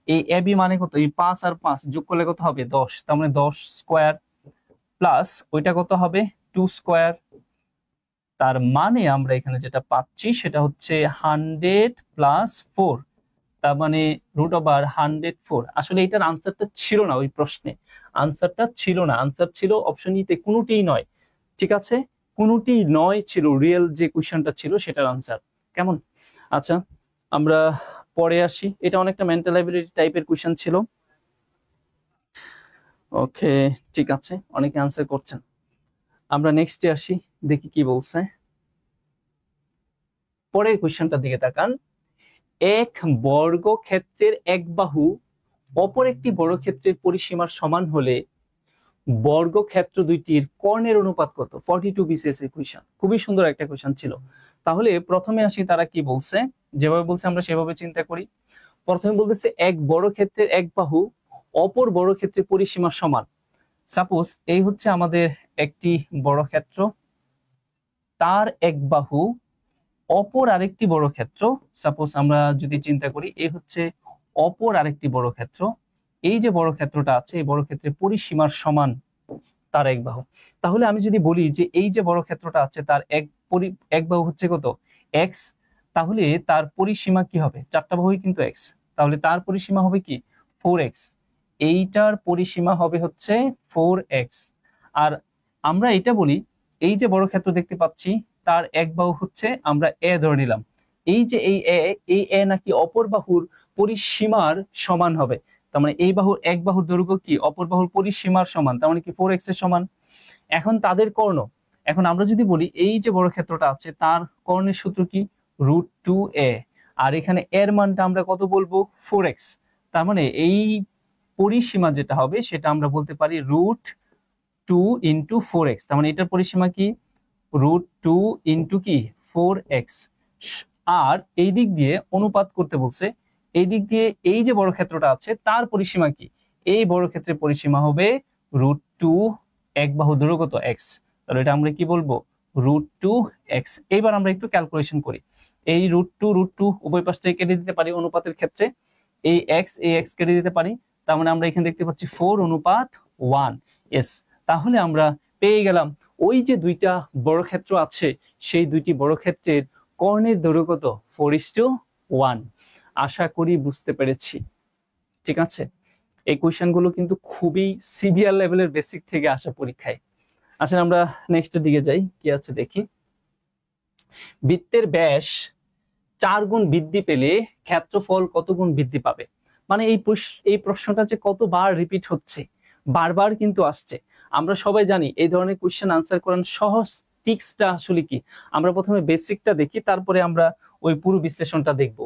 Speaker 1: এই এ বি মানে কত, এই 5 আর 5 যোগ করলে কত হবে, 10, তার মানে 10 স্কোয়ার প্লাস ওইটা কত হবে, 2 স্কোয়ার। তার মানে আমরা এখানে যেটা পাচ্ছি সেটা হচ্ছে 100 প্লাস 4, তার মানে রুট ওভার 104। আসলে এটার আনসারটা ছিল না ওই প্রশ্নে, আনসারটা ছিল না, আনসার ছিল অপশন ইতে কোনোটিই নয়। ঠিক আছে, কোনোটি নয় ছিল, রিয়েল যে কোশ্চেনটা ছিল সেটার আনসার। কেমন, আচ্ছা আমরা পরে আসি। এটা অনেকটা মেন্টাল অ্যাবিলিটি টাইপের কোশ্চেন ছিল। ওকে ঠিক আছে, অনেকে আনসার করছেন। আমরা নেক্সটে আসি, দেখি কি বলছে। পরের কোশ্চেনটার দিকে তাকান। এক বর্গক্ষেত্রের এক বাহু অপর একটি বর্গক্ষেত্রের পরিসীমার সমান হলে বর্গক্ষেত্র দুইটির কর্ণের অনুপাত কত। 42 বিসিএস এর কোশ্চেন, খুবই সুন্দর একটা কোশ্চেন ছিল। তাহলে প্রথমে আসি, তারা কি বলছে, যেভাবে বলছে আমরা সেভাবে চিন্তা করি। প্রথমে বলতেছে এক বর্গক্ষেত্রের এক বাহু অপর বর্গক্ষেত্রের পরিসীমার সমান। সাপোজ এই হচ্ছে আমাদের একটি বর্গক্ষেত্র, তার এক বাহু অপর আরেকটি বর্গক্ষেত্র, সাপোজ আমরা যদি চিন্তা করি এই হচ্ছে অপর আরেকটি বর্গক্ষেত্র, এই যে বর্গক্ষেত্রটা আছে এই বর্গক্ষেত্রের পরিসীমার সমান তার এক বাহু। তাহলে আমি যদি বলি যে এই যে বর্গক্ষেত্রটা আছে তার এক বাহু হচ্ছে কত, এক্স, তাহলে তার পরিসীমা কি হবে, চারটা বাহুই কিন্তু এক্স, তাহলে তার পরিসীমা হবে কি 4x, এইটার পরিসীমা হবে হচ্ছে 4x। আর আমরা এটা বলি এই যে বর্গক্ষেত্র দেখতে পাচ্ছি তার এক বাহু হচ্ছে, আমরা এ ধরে নিলাম, এই যে এই এ নাকি অপর বাহুর পরিসীমার সমান হবে, তার মানে এই বাহুর এক বাহুর দৈর্ঘ্য কি অপর বাহুর পরিসীমার সমান, তার মানে কি 4x এর সমান। এখন তাদের কর্ণ, এখন আমরা যদি বলি এই যে বর্গক্ষেত্রটা আছে তার কর্ণের সূত্র কি, √2a, আর এখানে এর মানটা আমরা কত বলবো, 4x, তার মানে এই পরিসীমা যেটা হবে সেটা আমরা বলতে পারি √2 × 4x, তার মানে এটার পরিসীমা কি √2 × কি 4x। আর এই দিক দিয়ে অনুপাত করতে বলছে, এই দিক দিয়ে এই যে বর্গক্ষেত্রটা আছে তার পরিসীমা কি, এই বর্গক্ষেত্রের পরিসীমা হবে √2, এক বাহু দৈর্ঘ্য কত x, তাহলে এটা আমরা কি বলবো √2x। এবার আমরা একটু ক্যালকুলেশন করি, এই √2 উভয় পাশ থেকে কেটে দিতে পারি অনুপাতের ক্ষেত্রে, এই x কেটে দিতে পারি, তার মানে আমরা এখানে দেখতে পাচ্ছি 4:1। এস, তাহলে আমরা পেয়ে গেলাম ওই যে দুইটা বর্গক্ষেত্র আছে সেই দুইটি বর্গক্ষেত্রের কর্ণের দৈর্ঘ্য কত? 4:1। আশা করি বুঝতে পেরেছি, ঠিক আছে। এই কোয়েশ্চেনগুলো কিন্তু খুবই সিভিয়ার লেভেলের বেসিক থেকে আসা পরীক্ষায়। আসলে আমরা নেক্সটের দিকে যাই, কি আছে দেখি। বৃত্তের ব্যাস 4 গুণ বৃদ্ধি পেলে ক্ষেত্রফল কত গুণ বৃদ্ধি পাবে? মানে এই প্রশ্নটা যে কতবার রিপিট হচ্ছে, বারবার কিন্তু আসছে। আমরা সবাই জানি এই ধরনের কোয়েশ্চেন আনসার করার সহজ টিক্সটা আসলে কি। আমরা প্রথমে বেসিকটা দেখি, তারপরে আমরা ওই পুরো বিশ্লেষণটা দেখব।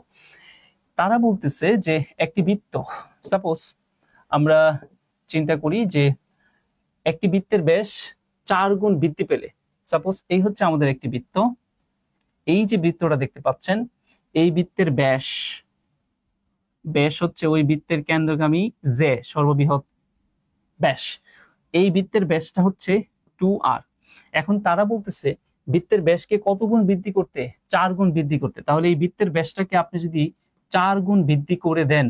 Speaker 1: তারা বলতেছে যে একটি বৃত্ত, সাপোজ আমরা চিন্তা করি যে একটি বৃত্তের ব্যাস 4 গুণ বৃদ্ধি পেলে, সাপোজ এই হচ্ছে আমাদের একটি বৃত্ত, এই যে বৃত্তটা দেখতে পাচ্ছেন, এই বৃত্তের ব্যাস হচ্ছে ওই বৃত্তের কেন্দ্রগামী যে সর্ববৃহৎ ব্যাস, এই বৃত্তের ব্যাসটা হচ্ছে 2r। এখন তারা বলতেছে বৃত্তের ব্যাসকে কত গুণ বৃদ্ধি করতে? 4 গুণ বৃদ্ধি করতে। তাহলে এই বৃত্তের ব্যাসটাকে আপনি যদি 4 গুণ বৃদ্ধি করে দেন,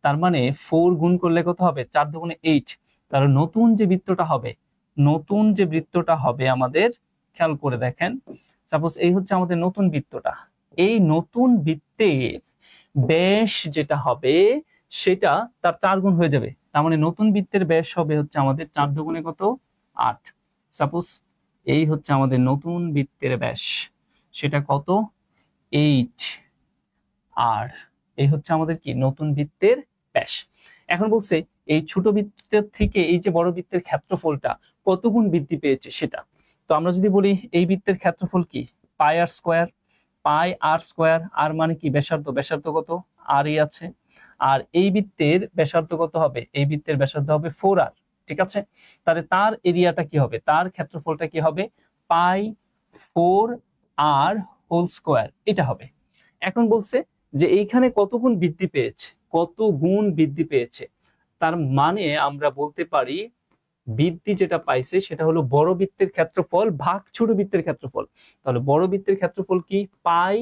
Speaker 1: তার মানে 4 গুণ করলে কত হবে? 4 দুগুণে 8। তাহলে নতুন যে বৃত্তটা হবে আমাদের, খেয়াল করে দেখেন, সাপোজ এই হচ্ছে আমাদের নতুন বৃত্তটা, এই নতুন বৃত্তের ব্যাস যেটা হবে সেটা তার 4 গুণ হয়ে যাবে। তার মানে নতুন বৃত্তের ব্যাস হবে হচ্ছে আমাদের 4 দুগুণে কত? 8। সাপোজ এই হচ্ছে আমাদের নতুন বৃত্তের ব্যাস, সেটা কত? 8। আর এই হচ্ছে আমাদের কি নতুন বৃত্তের ব্যাস। এখন বলছে এই ছোট বৃত্তের থেকে এই যে বড় বৃত্তের ক্ষেত্রফলটা কত গুণ বৃদ্ধি পেয়েছে সেটা। তো আমরা যদি বলি এই বৃত্তের ক্ষেত্রফল কি? পাই আর স্কোয়ার, পাই আর স্কোয়ার। আর মানে কি? ব্যাসার্ধ। ব্যাসার্ধ কত? আর ই আছে। আর এই বৃত্তের ব্যাসার্ধ কত হবে? এই বৃত্তের ব্যাসার্ধ হবে 4r, ঠিক আছে। তাহলে তার এরিয়াটা কি হবে? তার ক্ষেত্রফলটা কি হবে? পাই 4r হোল স্কোয়ার, এটা হবে। এখন বলছে যে এইখানে কত গুণ বৃদ্ধি পেয়েছে, কত গুণ বৃদ্ধি পেয়েছে, তার মানে আমরা বলতে পারি বৃদ্ধি যেটা পাইছে সেটা হলো বড় বৃত্তের ক্ষেত্রফল ভাগ ছোট বৃত্তের ক্ষেত্রফল। তাহলে বড় বৃত্তের ক্ষেত্রফল কি? পাই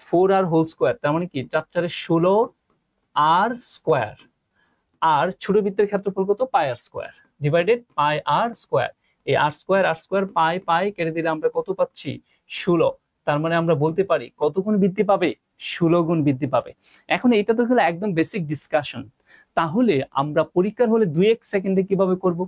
Speaker 1: 4r হোল স্কোয়ার, তার মানে কি 4 4 16 r স্কোয়ার। আর ছোট বৃত্তের ক্ষেত্রফল কত? পাই আর স্কোয়ার ডিভাইডেড পাই আর স্কোয়ার। এই আর স্কোয়ার পাই পাই কেটে দিলে আমরা কত পাচ্ছি? 16। তার মানে আমরা বলতে পারি কত গুণ বৃদ্ধি পাবে? 16 গুণ বৃদ্ধি পাবে। এখন এটা তো হলো একদম বেসিক ডিসকাশন। তাহলে আমরা পরীক্ষার হলে 2-1 সেকেন্ডে কিভাবে করব?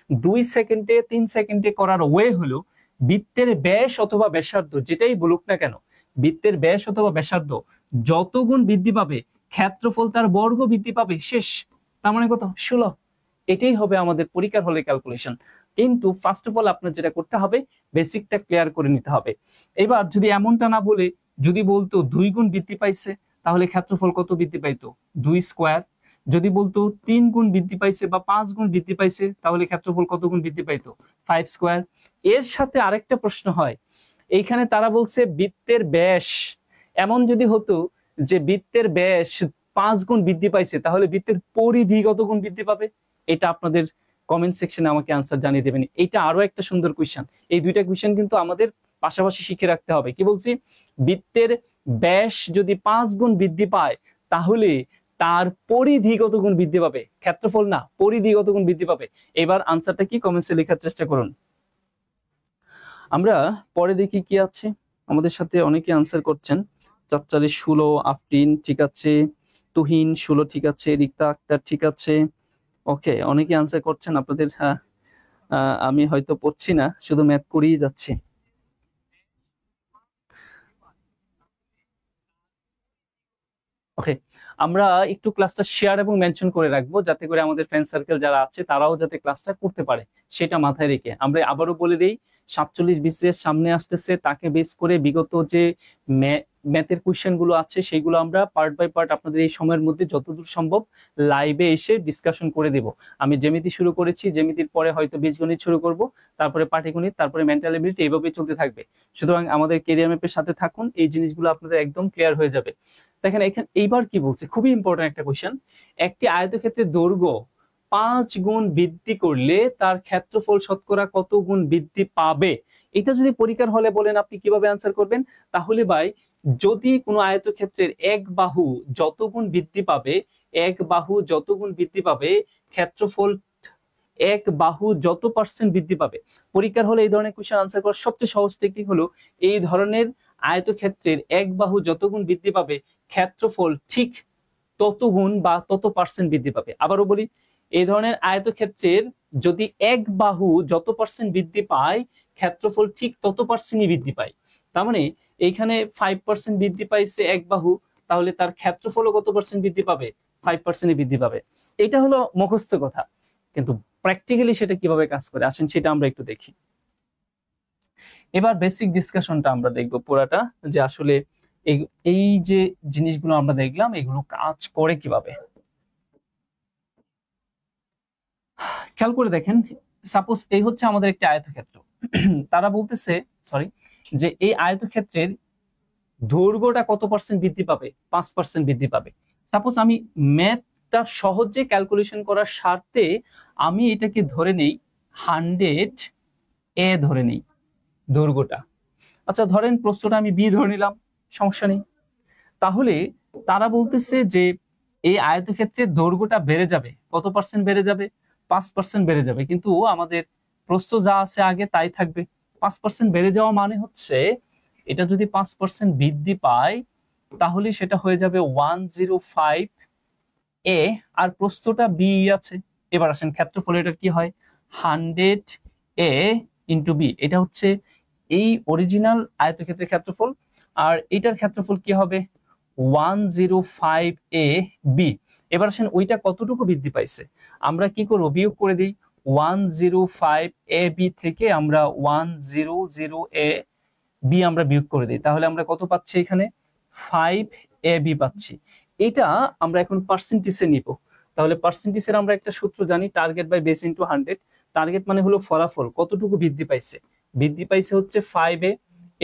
Speaker 1: 2 সেকেন্ডে 3 সেকেন্ডে করার ওয়ে হলো বৃত্তের ব্যাস অথবা ব্যাসার্ধ যেটাই বলুক না কেন, বৃত্তের ব্যাস অথবা ব্যাসার্ধ যত গুণ বৃদ্ধি পাবে ক্ষেত্রফল তার বর্গ বৃদ্ধি পাবে, শেষ। তার মানে কত? 16। এটাই হবে আমাদের পরীক্ষার হলে ক্যালকুলেশন। কিন্তু ফার্স্ট অফ অল আপনার যেটা করতে হবে, বেসিকটা ক্লিয়ার করে নিতে হবে। এবার যদি এমনটা না বলে যদি বলতো 2 গুণ বৃদ্ধি পাইছে, তাহলে ক্ষেত্রফল কত বৃদ্ধি পাইতো? 2 স্কোয়ার। যদি বলতো 3 গুণ বৃদ্ধি পাইছে বা 5 গুণ বৃদ্ধি পাইছে, তাহলে ক্ষেত্রফল কত গুণ বৃদ্ধি পাইতো? 5 স্কোয়ার। এর সাথে আরেকটা প্রশ্ন হয়, এইখানে তারা বলছে বৃত্তের ব্যাস, এমন যদি হতো যে বৃত্তের ব্যাস 5 গুণ বৃদ্ধি পাইছে, তাহলে বৃত্তের পরিধি কত গুণ বৃদ্ধি পাবে? এটা আপনাদের কমেন্ট সেকশনে আমাকে আনসার জানিয়ে দেবেন। এটা আরো একটা সুন্দর কোয়েশ্চেন। এই দুইটা কোয়েশ্চেন কিন্তু আমাদের পাশাপাশি শিখে রাখতে হবে। কি বলছি? বৃত্তের ব্যাস যদি 5 গুণ বৃদ্ধি পায়, তাহলে তার পরিধি কত গুণ বৃদ্ধি পাবে? ক্ষেত্রফল না, পরিধি কত গুণ বৃদ্ধি পাবে? এবার আনসারটা কি কমেন্টসে লেখার চেষ্টা করুন। আমরা পরে দেখি কি আছে। আমাদের সাথে অনেকে আনসার করছেন। 4 4 16, আফরিন ঠিক আছে, তুহিন 16 ঠিক আছে, রিক্তা আক্তার ঠিক আছে। ওকে, অনেকে আনসার করছেন আপনাদের। আমি হয়তো পড়ছি না, শুধু ম্যাথ করেই যাচ্ছি। ওকে, আমরা একটু ক্লাসটা শেয়ার এবং মেনশন করে রাখবো, যাতে করে আমাদের ফ্রেন্ড সার্কেল যারা আছে তারাও যাতে ক্লাসটা করতে পারে, সেটা মাথায় রেখে। আমরা আবারও বলে দিই, 47 BCS সামনে আসতেছে, তাকে বেস করে বিগত যে ম্যাথের কোয়েশ্চেন গুলো আছে সেগুলো আমরা পার্ট বাই পার্ট আপনাদের এই সময়ের মধ্যে যতদূর সম্ভব লাইভে এসে ডিসকাশন করে দেব। আমি জ্যামিতি শুরু করেছি, জ্যামিতির পরে হয়তো বীজগণিত শুরু করব, তারপরে পাটিগণিত, তারপরে মেন্টাল এবিলিটি, এইভাবেই চলতে থাকবে। সুতরাং আমাদের ক্যারিয়ার ম্যাপের সাথে থাকুন, এই জিনিসগুলো আপনাদের একদম ক্লিয়ার হয়ে যাবে। দেখেন এখানে এইবার কি বলছে, খুবই ইম্পর্টেন্ট একটা কোয়েশ্চেন। একটি আয়তক্ষেত্রের দৈর্ঘ্য 5 গুণ বৃদ্ধি করলে তার ক্ষেত্রফল শতকরা কত গুণ বৃদ্ধি পাবে? এটা যদি পরীক্ষার হলে বলেন, আপনি কিভাবে আনসার করবেন? তাহলে ভাই, যদি কোনো আয়তক্ষেত্রের এক বাহু যত গুণ বৃদ্ধি পাবে, এক বাহু যত গুণ বৃদ্ধি পাবে, ক্ষেত্রফল এক বাহু যত % বৃদ্ধি পাবে। পরীক্ষার হলে এই ধরনের কোয়েশ্চেন আনসার করার সবচেয়ে সহজ টেকনিক হলো এই ধরনের আয়তক্ষেত্রের এক বাহু যত গুণ বৃদ্ধি পাবে ক্ষেত্রফল ঠিক তত গুণ বা তত পার্সেন্ট বৃদ্ধি পাবে। আবারও বলি, এই ধরনের আয়তক্ষেত্রের যদি এক বাহু যত পার্সেন্ট বৃদ্ধি পায় ক্ষেত্রফল ঠিক তত পার্সেন্টই বৃদ্ধি পায়। তার মানে এইখানে 5% বৃদ্ধি পাইছে এক বাহু, তাহলে তার ক্ষেত্রফলও কত পার্সেন্ট বৃদ্ধি পাবে? 5% বৃদ্ধি পাবে। এটা হলো মুখস্থ কথা, কিন্তু প্র্যাকটিক্যালি সেটা কিভাবে কাজ করে আসেন সেটা আমরা একটু দেখি। এবার বেসিক ডিসকাশনটা আমরা দেখবো পুরাটা, যে আসলে এই যে জিনিসগুলো আমরা দেখলাম এগুলো কাজ করে কিভাবে। খেয়াল করে দেখেন, সাপোজ এই হচ্ছে আমাদের একটা আয়তক্ষেত্র। তারা বলতেছে যে এই আয়তক্ষেত্রের দৈর্ঘ্যটা কত পার্সেন্ট বৃদ্ধি পাবে? 5% বৃদ্ধি পাবে। সাপোজ আমি ম্যাথটা সহজে ক্যালকুলেশন করার স্বার্থে আমি এটাকে ধরে নেই 100 এ ধরে নেই দৈর্ঘ্যটা। আচ্ছা ধরেন প্রশ্নটা আমি বি ধরে নিলাম, সমস্যা নেই। তাহলে তারা বলতেছে যে এই আয়তক্ষেত্রের দৈর্ঘ্যটা বেড়ে যাবে, কত পার্সেন্ট বেড়ে যাবে? 5% বেড়ে যাবে। কিন্তু আমাদের প্রশ্ন যা আছে আগে তাই থাকবে। 5% বেড়ে যাওয়া মানে হচ্ছে এটা যদি 5% বৃদ্ধি পায় তাহলে সেটা হয়ে যাবে 105 এ, আর প্রস্থটা বি আছে। এবার আসেন ক্ষেত্রফল, এটা কি হয়? 100 এ ইন্টু বি। এটা হচ্ছে এই অরিজিনাল আয়তক্ষেত্রের ক্ষেত্রফল, আর এটার ক্ষেত্রফল কি হবে? 105 এ বি। এবার আসেন ওইটা কতটুকু বৃদ্ধি পাইছে, আমরা কি করব? বিয়োগ করে দিই। 105 এ বি থেকে আমরা 100 এ বি আমরা বিয়োগ করে দিই, তাহলে আমরা কত পাচ্ছি? এখানে 5 এ বি পাচ্ছি। এটা আমরা এখন পার্সেন্টেজে নিব। তাহলে পার্সেন্টেজের আমরা একটা সূত্র জানি, target by base into 100। Target মানে হলো ফলাফল, কতটুকু বৃদ্ধি পাইছে? বৃদ্ধি পাইছে হচ্ছে 5 এ।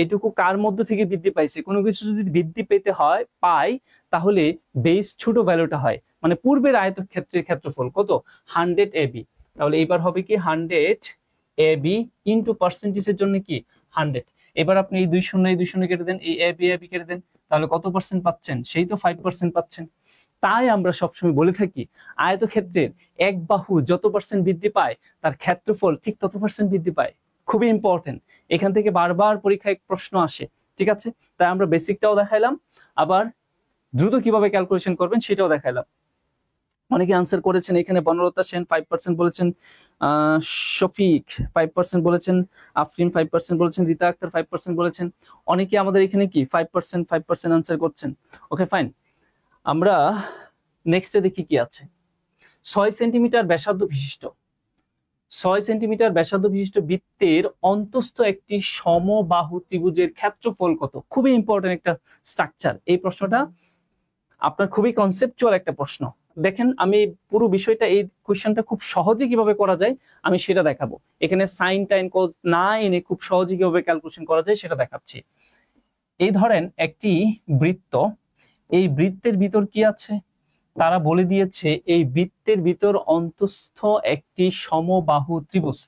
Speaker 1: এটুকু কার মধ্যে থেকে বৃদ্ধি পাইছে? কোনো কিছু যদি বৃদ্ধি পেতে হয় পাই, তাহলে বেস ছোট ভ্যালুটা হয়, মানে পূর্বের আয়তক্ষেত্রের ক্ষেত্রফল কত? 100 এ বি। তাহলে এবার হবে কি 100 এ বি ইনটু পার্সেন্টেজের জন্য কি 100। এবার আপনি এই 2 শূন্য কেটে দেন, এই এ বি কেটে দেন, তাহলে কত পার্সেন্ট পাচ্ছেন? সেই তো 5% পাচ্ছেন। তাই আমরা সবসময় বলে থাকি আয়তক্ষেত্রের এক বাহু যত পার্সেন্ট বৃদ্ধি পায় তার ক্ষেত্রফল ঠিক তত পার্সেন্ট বৃদ্ধি পায়। খুবই ইম্পর্টেন্ট, এখান থেকে বারবার পরীক্ষায় প্রশ্ন আসে, ঠিক আছে? তাই আমরা বেসিকটাও দেখাইলাম, আবার দ্রুত কিভাবে ক্যালকুলেশন করবেন সেটাও দেখাইলাম। অনেকে আনসার করেছেন, এখানে বনলতা সেন 5% বলেছেন, শফিক 5% বলেছেন, আফরিন 5% বলেছেন, রিতা আক্তার 5% বলেছেন। অনেকে আমাদের এখানে কি 5% আনসার করছেন। ওকে ফাইন, আমরা নেক্সটে দেখি কি আছে। 6 সেন্টিমিটার ব্যাসার্ধ বিশিষ্ট 6 সেন্টিমিটার ব্যাসার্ধ বিশিষ্ট বৃত্তের অন্তস্থ একটি সমবাহু ত্রিভুজের ক্ষেত্রফল কত? খুবই ইম্পর্টেন্ট একটা স্ট্রাকচার। এই প্রশ্নটা আপনার খুবই কনসেপচুয়াল একটা প্রশ্ন। দেখেন আমি পুরো বিষয়টা, এই কোশ্চেনটা খুব সহজে কিভাবে করা যায় আমি সেটা দেখাবো। এখানে সাইন টাইন কোজ না এনে খুব সহজে কিভাবে ক্যালকুলেশন করা যায় সেটা দেখাচ্ছি। এই ধরেন একটি বৃত্ত, এই বৃত্তের ভিতর কি আছে? তারা বলে দিয়েছে এই বৃত্তের ভিতর অন্তস্থ একটি সমবাহু ত্রিভুজ।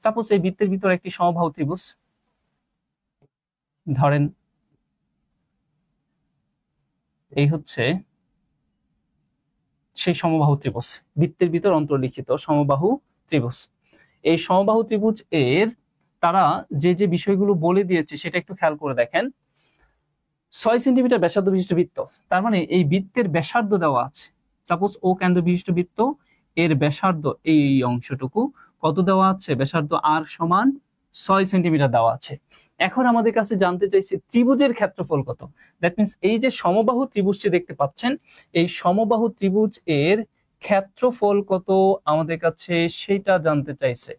Speaker 1: সাপোজ এই বৃত্তের ভিতর একটি সমবাহু ত্রিভুজ, ধরেন এই হচ্ছে সেই সমবাহু ত্রিভুজ, বৃত্তের ভিতর অন্তর্লিখিত সমবাহু ত্রিভুজ। এই সমবাহু ত্রিভুজ এর তারা যে যে বিষয়গুলো বলে দিয়েছে সেটা একটু খেয়াল করে দেখেন। 6 সেন্টিমিটার ব্যাসার্ধ বিশিষ্ট বৃত্ত, তার মানে এই বৃত্তের ব্যাসার্ধ দেওয়া আছে। সাপোজ ও কেন্দ্র বিশিষ্ট বৃত্ত, এর ব্যাসার্ধ এই অংশটুকু কত দেওয়া আছে? ব্যাসার্ধ আর সমান 6 সেন্টিমিটার দেওয়া আছে। এখন আমাদের কাছে জানতে চাইছে ত্রিভুজের ক্ষেত্রফল কত। দ্যাট মিনস এই যে সমবাহু ত্রিভুজটি দেখতে পাচ্ছেন, এই সমবাহু ত্রিভুজ এর ক্ষেত্রফল কত আমাদের কাছে সেটা জানতে চাইছে।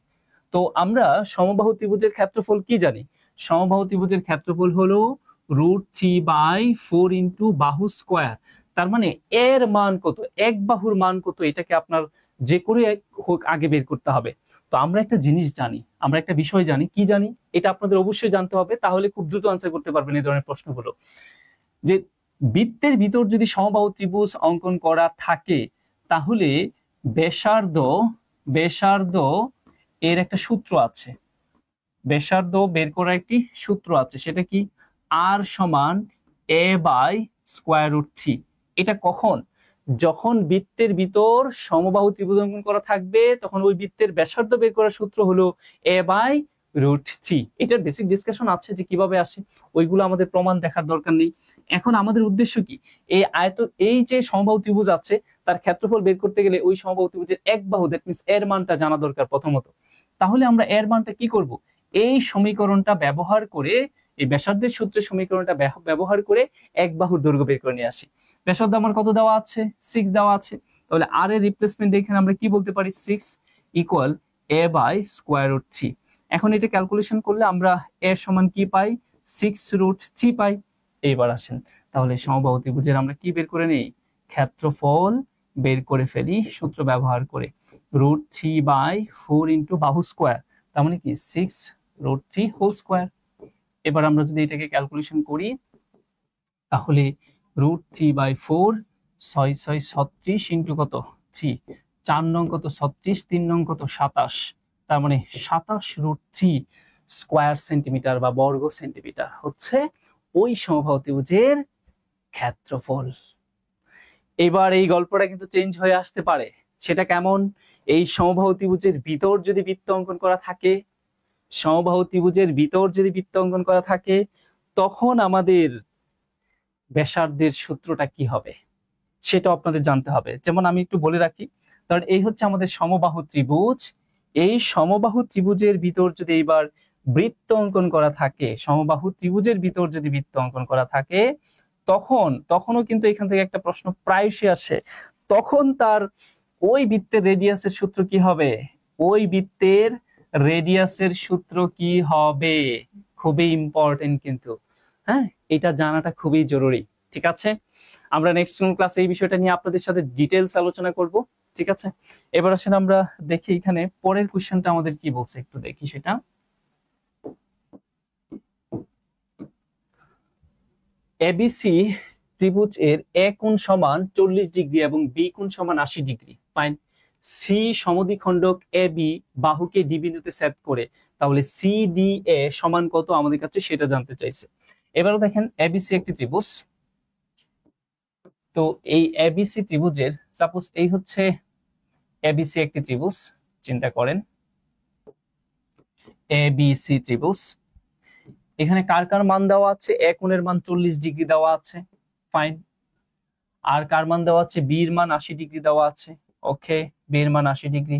Speaker 1: তো আমরা সমবাহু ত্রিভুজের ক্ষেত্রফল কি জানি? সমবাহু ত্রিভুজের ক্ষেত্রফল হলো √3/4 ইন্টু বাহু স্কোয়ার। তার মানে এর মান কত? এক বাহুর মান কত? এটাকে আপনার যে করে হোক আগে বের করতে হবে। তো আমরা একটা জিনিস জানি, আমরা একটা বিষয় জানি, কি জানি? এটা আপনাদের অবশ্যই জানতে হবে, তাহলে খুব দ্রুত আনসার করতে পারবেন এই ধরনের প্রশ্নগুলো। যে বৃত্তের ভিতর যদি সমবাহু ত্রিভুজ অঙ্কন করা থাকে তাহলে ব্যাসার্ধ এর একটা সূত্র আছে, ব্যাসার্ধ বের করার একটি সূত্র আছে, সেটা কি? আর সমান a/√3। এটা কখন? যখন বৃত্তের ভিতর সমবাহু ত্রিভুজ অঙ্কন করা থাকবে তখন ওই বৃত্তের ব্যাসার্ধ বের করার সূত্র হলো a/√3। √3। এটার বেসিক ডিসকাশন আছে যে কিভাবে আসে, ওইগুলো আমাদের প্রমাণ দেখার দরকার নেই। এখন আমাদের উদ্দেশ্য কি, এই যে সমবাহু ত্রিভুজ আছে তার ক্ষেত্রফল বের করতে গেলে ওই সমবাহু ত্রিভুজের এক বাহু, দ্যাট মিন্স এর মানটা জানা দরকার প্রথমত। তাহলে আমরা এর মানটা কি করব, এই সমীকরণটা ব্যবহার করে, এই ব্যাসার্ধের সূত্রের সমীকরণটা ব্যবহার করে এক বাহুর দৈর্ঘ্য বের করে নিয়ে আসি। ব্যাসার্ধ আমার কত দেওয়া আছে, 6 দেওয়া আছে। তাহলে আর এর রিপ্লেসমেন্ট এখানে আমরা কি বলতে পারি, 6 ইকুয়াল a/√3। এখন এটা ক্যালকুলেশন করলে আমরা a সমান কি পাই, 6√3 পাই। এইবার আসেন তাহলে সমবাহু ত্রিভুজের আমরা কি বের করে নেই, ক্ষেত্রফল বের করে ফেলি সূত্র ব্যবহার করে, √3/4 ইন্টু বাহু স্কোয়ার, তার মানে কি 6√3 হোল স্কোয়ার। এবার আমরা যদি এটাকে ক্যালকুলেশন করি তাহলে √3/4 6 6 36 ইন্টু কত 3, 4 নং কত 36, 3 নং কত 27, তার মানে 27√3 স্কোয়ার সেন্টিমিটার বা বর্গ সেন্টিমিটার হচ্ছে ওই সমবাহু ত্রিভুজের ক্ষেত্রফল। এবার এই গল্পটা কিন্তু চেঞ্জ হয়ে আসতে পারে। সেটা কেমন, এই সমবাহু ত্রিভুজের ভিতর যদি বৃত্ত অঙ্কন করা থাকে, সমবাহু ত্রিভুজের ভিতর যদি বৃত্ত অঙ্কন করা থাকে, তখন আমাদের ব্যাসার্ধের সূত্রটা কি হবে সেটা আপনাদের জানতে হবে। যেমন আমি একটু বলে রাখি, কারণ এই হচ্ছে আমাদের সমবাহু ত্রিভুজ। এই সমবাহু ত্রিভুজের ভিতর যদি এইবার বৃত্ত অঙ্কন করা থাকে, সমবাহু ত্রিভুজের ভিতর যদি বৃত্ত অঙ্কন করা থাকে, তখনও কিন্তু এখান থেকে একটা প্রশ্ন প্রায়শই আসে, তখন তার ওই বৃত্তের রেডিয়াসের সূত্র কি হবে, ওই বৃত্তের রেডিয়াসের সূত্র কি হবে, খুবই ইম্পর্টেন্ট কিন্তু, হ্যাঁ, এটা জানাটা খুবই জরুরি। ঠিক আছে, আমরা নেক্সট কোন ক্লাসে এই বিষয়টা নিয়ে আপনাদের সাথে ডিটেইলস আলোচনা করব। ঠিক আছে, এবার আসেন আমরা দেখি এখানে পরের কোশ্চেনটা আমাদের কি বলছে, একটু দেখি সেটা। এবিসি ত্রিভুজ এর এ কোণ সমান 40 ডিগ্রি এবং বি কোণ সমান 80 degree. Fine, C সমদ্বিখণ্ডক A B বাহুকে D বিন্দুতে ছেদ করে, তাহলে সি ডি এ সমান কত আমাদের কাছে সেটা জানতে চাইছে। এবারে দেখেন এবিসি একটি ত্রিভুজ, তো এই এবিসি ত্রিভুজের সাপোজ এই হচ্ছে এবিসি একটি ত্রিভুজ, চিন্তা করেন এবিসি ত্রিভুজ, এখানে কার কার মান দেওয়া আছে, এ কোণের মান 40 ডিগ্রি দেওয়া আছে, ফাইন, আর কার মান দেওয়া আছে, বি এর মান 80 ডিগ্রি দেওয়া আছে, ওকে, বি এর মান 80 ডিগ্রি।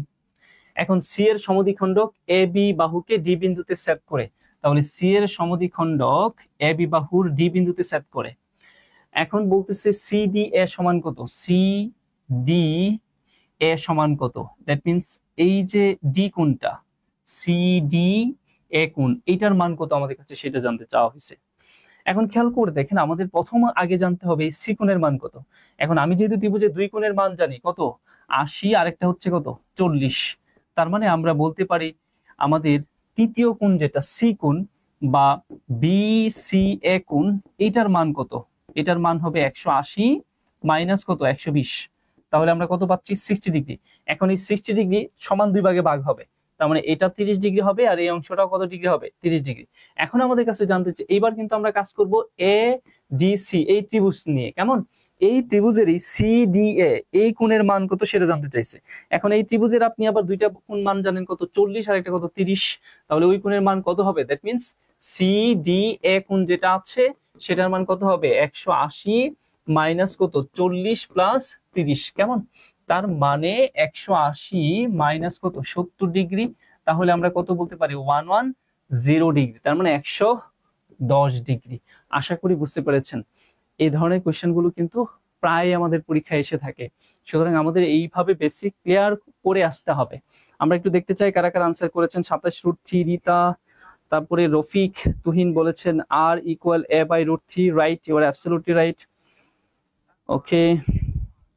Speaker 1: এখন সি এর সমদ্বিখণ্ডক এ বি বাহুকে ডি বিন্দুতে ছেদ করে, তাহলে সি এর সমদ্বিখণ্ডক এ বি বাহুর ডি বিন্দুতে ছেদ করে। এখন বলতেছে সি ডি এ সমান কত, সি ডি এ সমান কত, দ্যাট মিন্স এই যে ডি কোণটা, সি ডি এ কোণ, এইটার মান কত আমাদের কাছে সেটা জানতে চাওয়া হয়েছে। এখন খেয়াল করে দেখেন, আমাদের প্রথম আগে জানতে হবে এই সি কোণের মান কত। এখন আমি যেহেতু ত্রিভুজের দুই কোণের মান জানি, কত 80, আরেকটা হচ্ছে কত 40, তার মানে আমরা বলতে পারি আমাদের তৃতীয় কোণ যেটা সি কোণ বা বি সি এ কোণ, এটার মান কত, এটার মান হবে 180 মাইনাস কত 120, তাহলে আমরা কত পাচ্ছি 60 ডিগ্রি। এখন এই 60 ডিগ্রি সমান দুই ভাগে ভাগ হবে, তার মানে এটা 30 ডিগ্রি হবে আর এই অংশটাও কত ডিগ্রি হবে 30 ডিগ্রি। এখন আমাদের কাছে জানতে চাই, এইবার কিন্তু আমরা কাজ করব এ ডি সি এই ত্রিভুজ নিয়ে, কেমন, এই ত্রিভুজেরই সি ডি এ এই কোণের মান কত সেটা জানতে চাইছে। এখন এই ত্রিভুজের আপনি আবার দুইটা কোণ মান জানেন, কত 40 আর একটা কত 30, তাহলে ওই কোণের মান কত হবে, that means C D A কোণ যেটা আছে সেটার মান কত হবে 180 মাইনাস কত 40 প্লাস 30, কেমন, তার মানে 180 মাইনাস কত 70 ডিগ্রি, তাহলে আমরা কত বলতে পারি 110 ডিগ্রি, তার মানে 110 ডিগ্রি। আশা করি বুঝতে পেরেছেন। এই ধরনের কোশ্চেনগুলো কিন্তু প্রায় আমাদের পরীক্ষায় এসে থাকে, সুতরাং আমাদের এইভাবে বেসিক ক্লিয়ার করে আসতে হবে। আমরা একটু দেখতে চাই কারা কারা আনসার করেছেন। 27√3 রিতা, তারপরে রফিক তুহিন বলেছেন আর equal a/√3, right, you are absolutely right. Okay,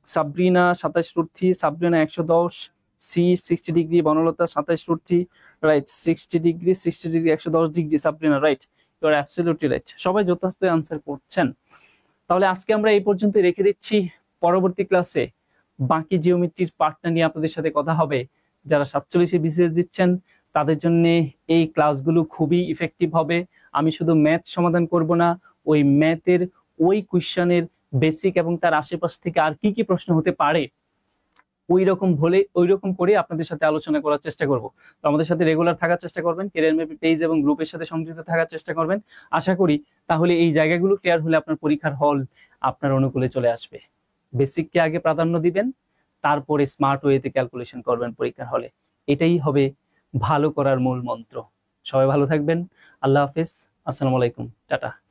Speaker 1: Sabrina 27√3, Sabrina 110, C 60 degree, Banalata 27√3, right, 60 degree 110 degree, Sabrina right, you are absolutely right. সবাই যথার্থ আনসার করছেন। তাহলে আজকে আমরা এই পর্যন্ত রেখে দিচ্ছি, পরবর্তী ক্লাসে বাকি জিওমেট্রির পার্টটা নিয়ে আপনাদের সাথে কথা হবে। যারা 47 বিসিএস দিচ্ছেন তাদের জন্য এই ক্লাসগুলো খুবই ইফেক্টিভ হবে। আমি শুধু ম্যাথ সমাধান করব না, ওই ম্যাথের ওই কোশ্চেনের বেসিক এবং তার আশেপাশ থেকে আর কি কি প্রশ্ন হতে পারে ওই রকম করে আপনাদের সাথে আলোচনা করার চেষ্টা করব। তো আমাদের সাথে রেগুলার থাকার চেষ্টা করবেন, ক্যারিয়ার ম্যাপ পেজ এবং গ্রুপের সাথে সংযুক্ত থাকার চেষ্টা করবেন। আশা করি তাহলে এই জায়গাগুলো ক্লিয়ার হলে আপনার পরীক্ষার হল আপনার অনুকূলে চলে আসবে। বেসিককে আগে প্রাধান্য দিবেন, তারপরে স্মার্ট ওয়েতে ক্যালকুলেশন করবেন পরীক্ষার হলে। এটাই হবে ভালো করার মূল মন্ত্র। সবাই ভালো থাকবেন। আল্লাহ হাফেজ। আসসালামু আলাইকুম। টাটা।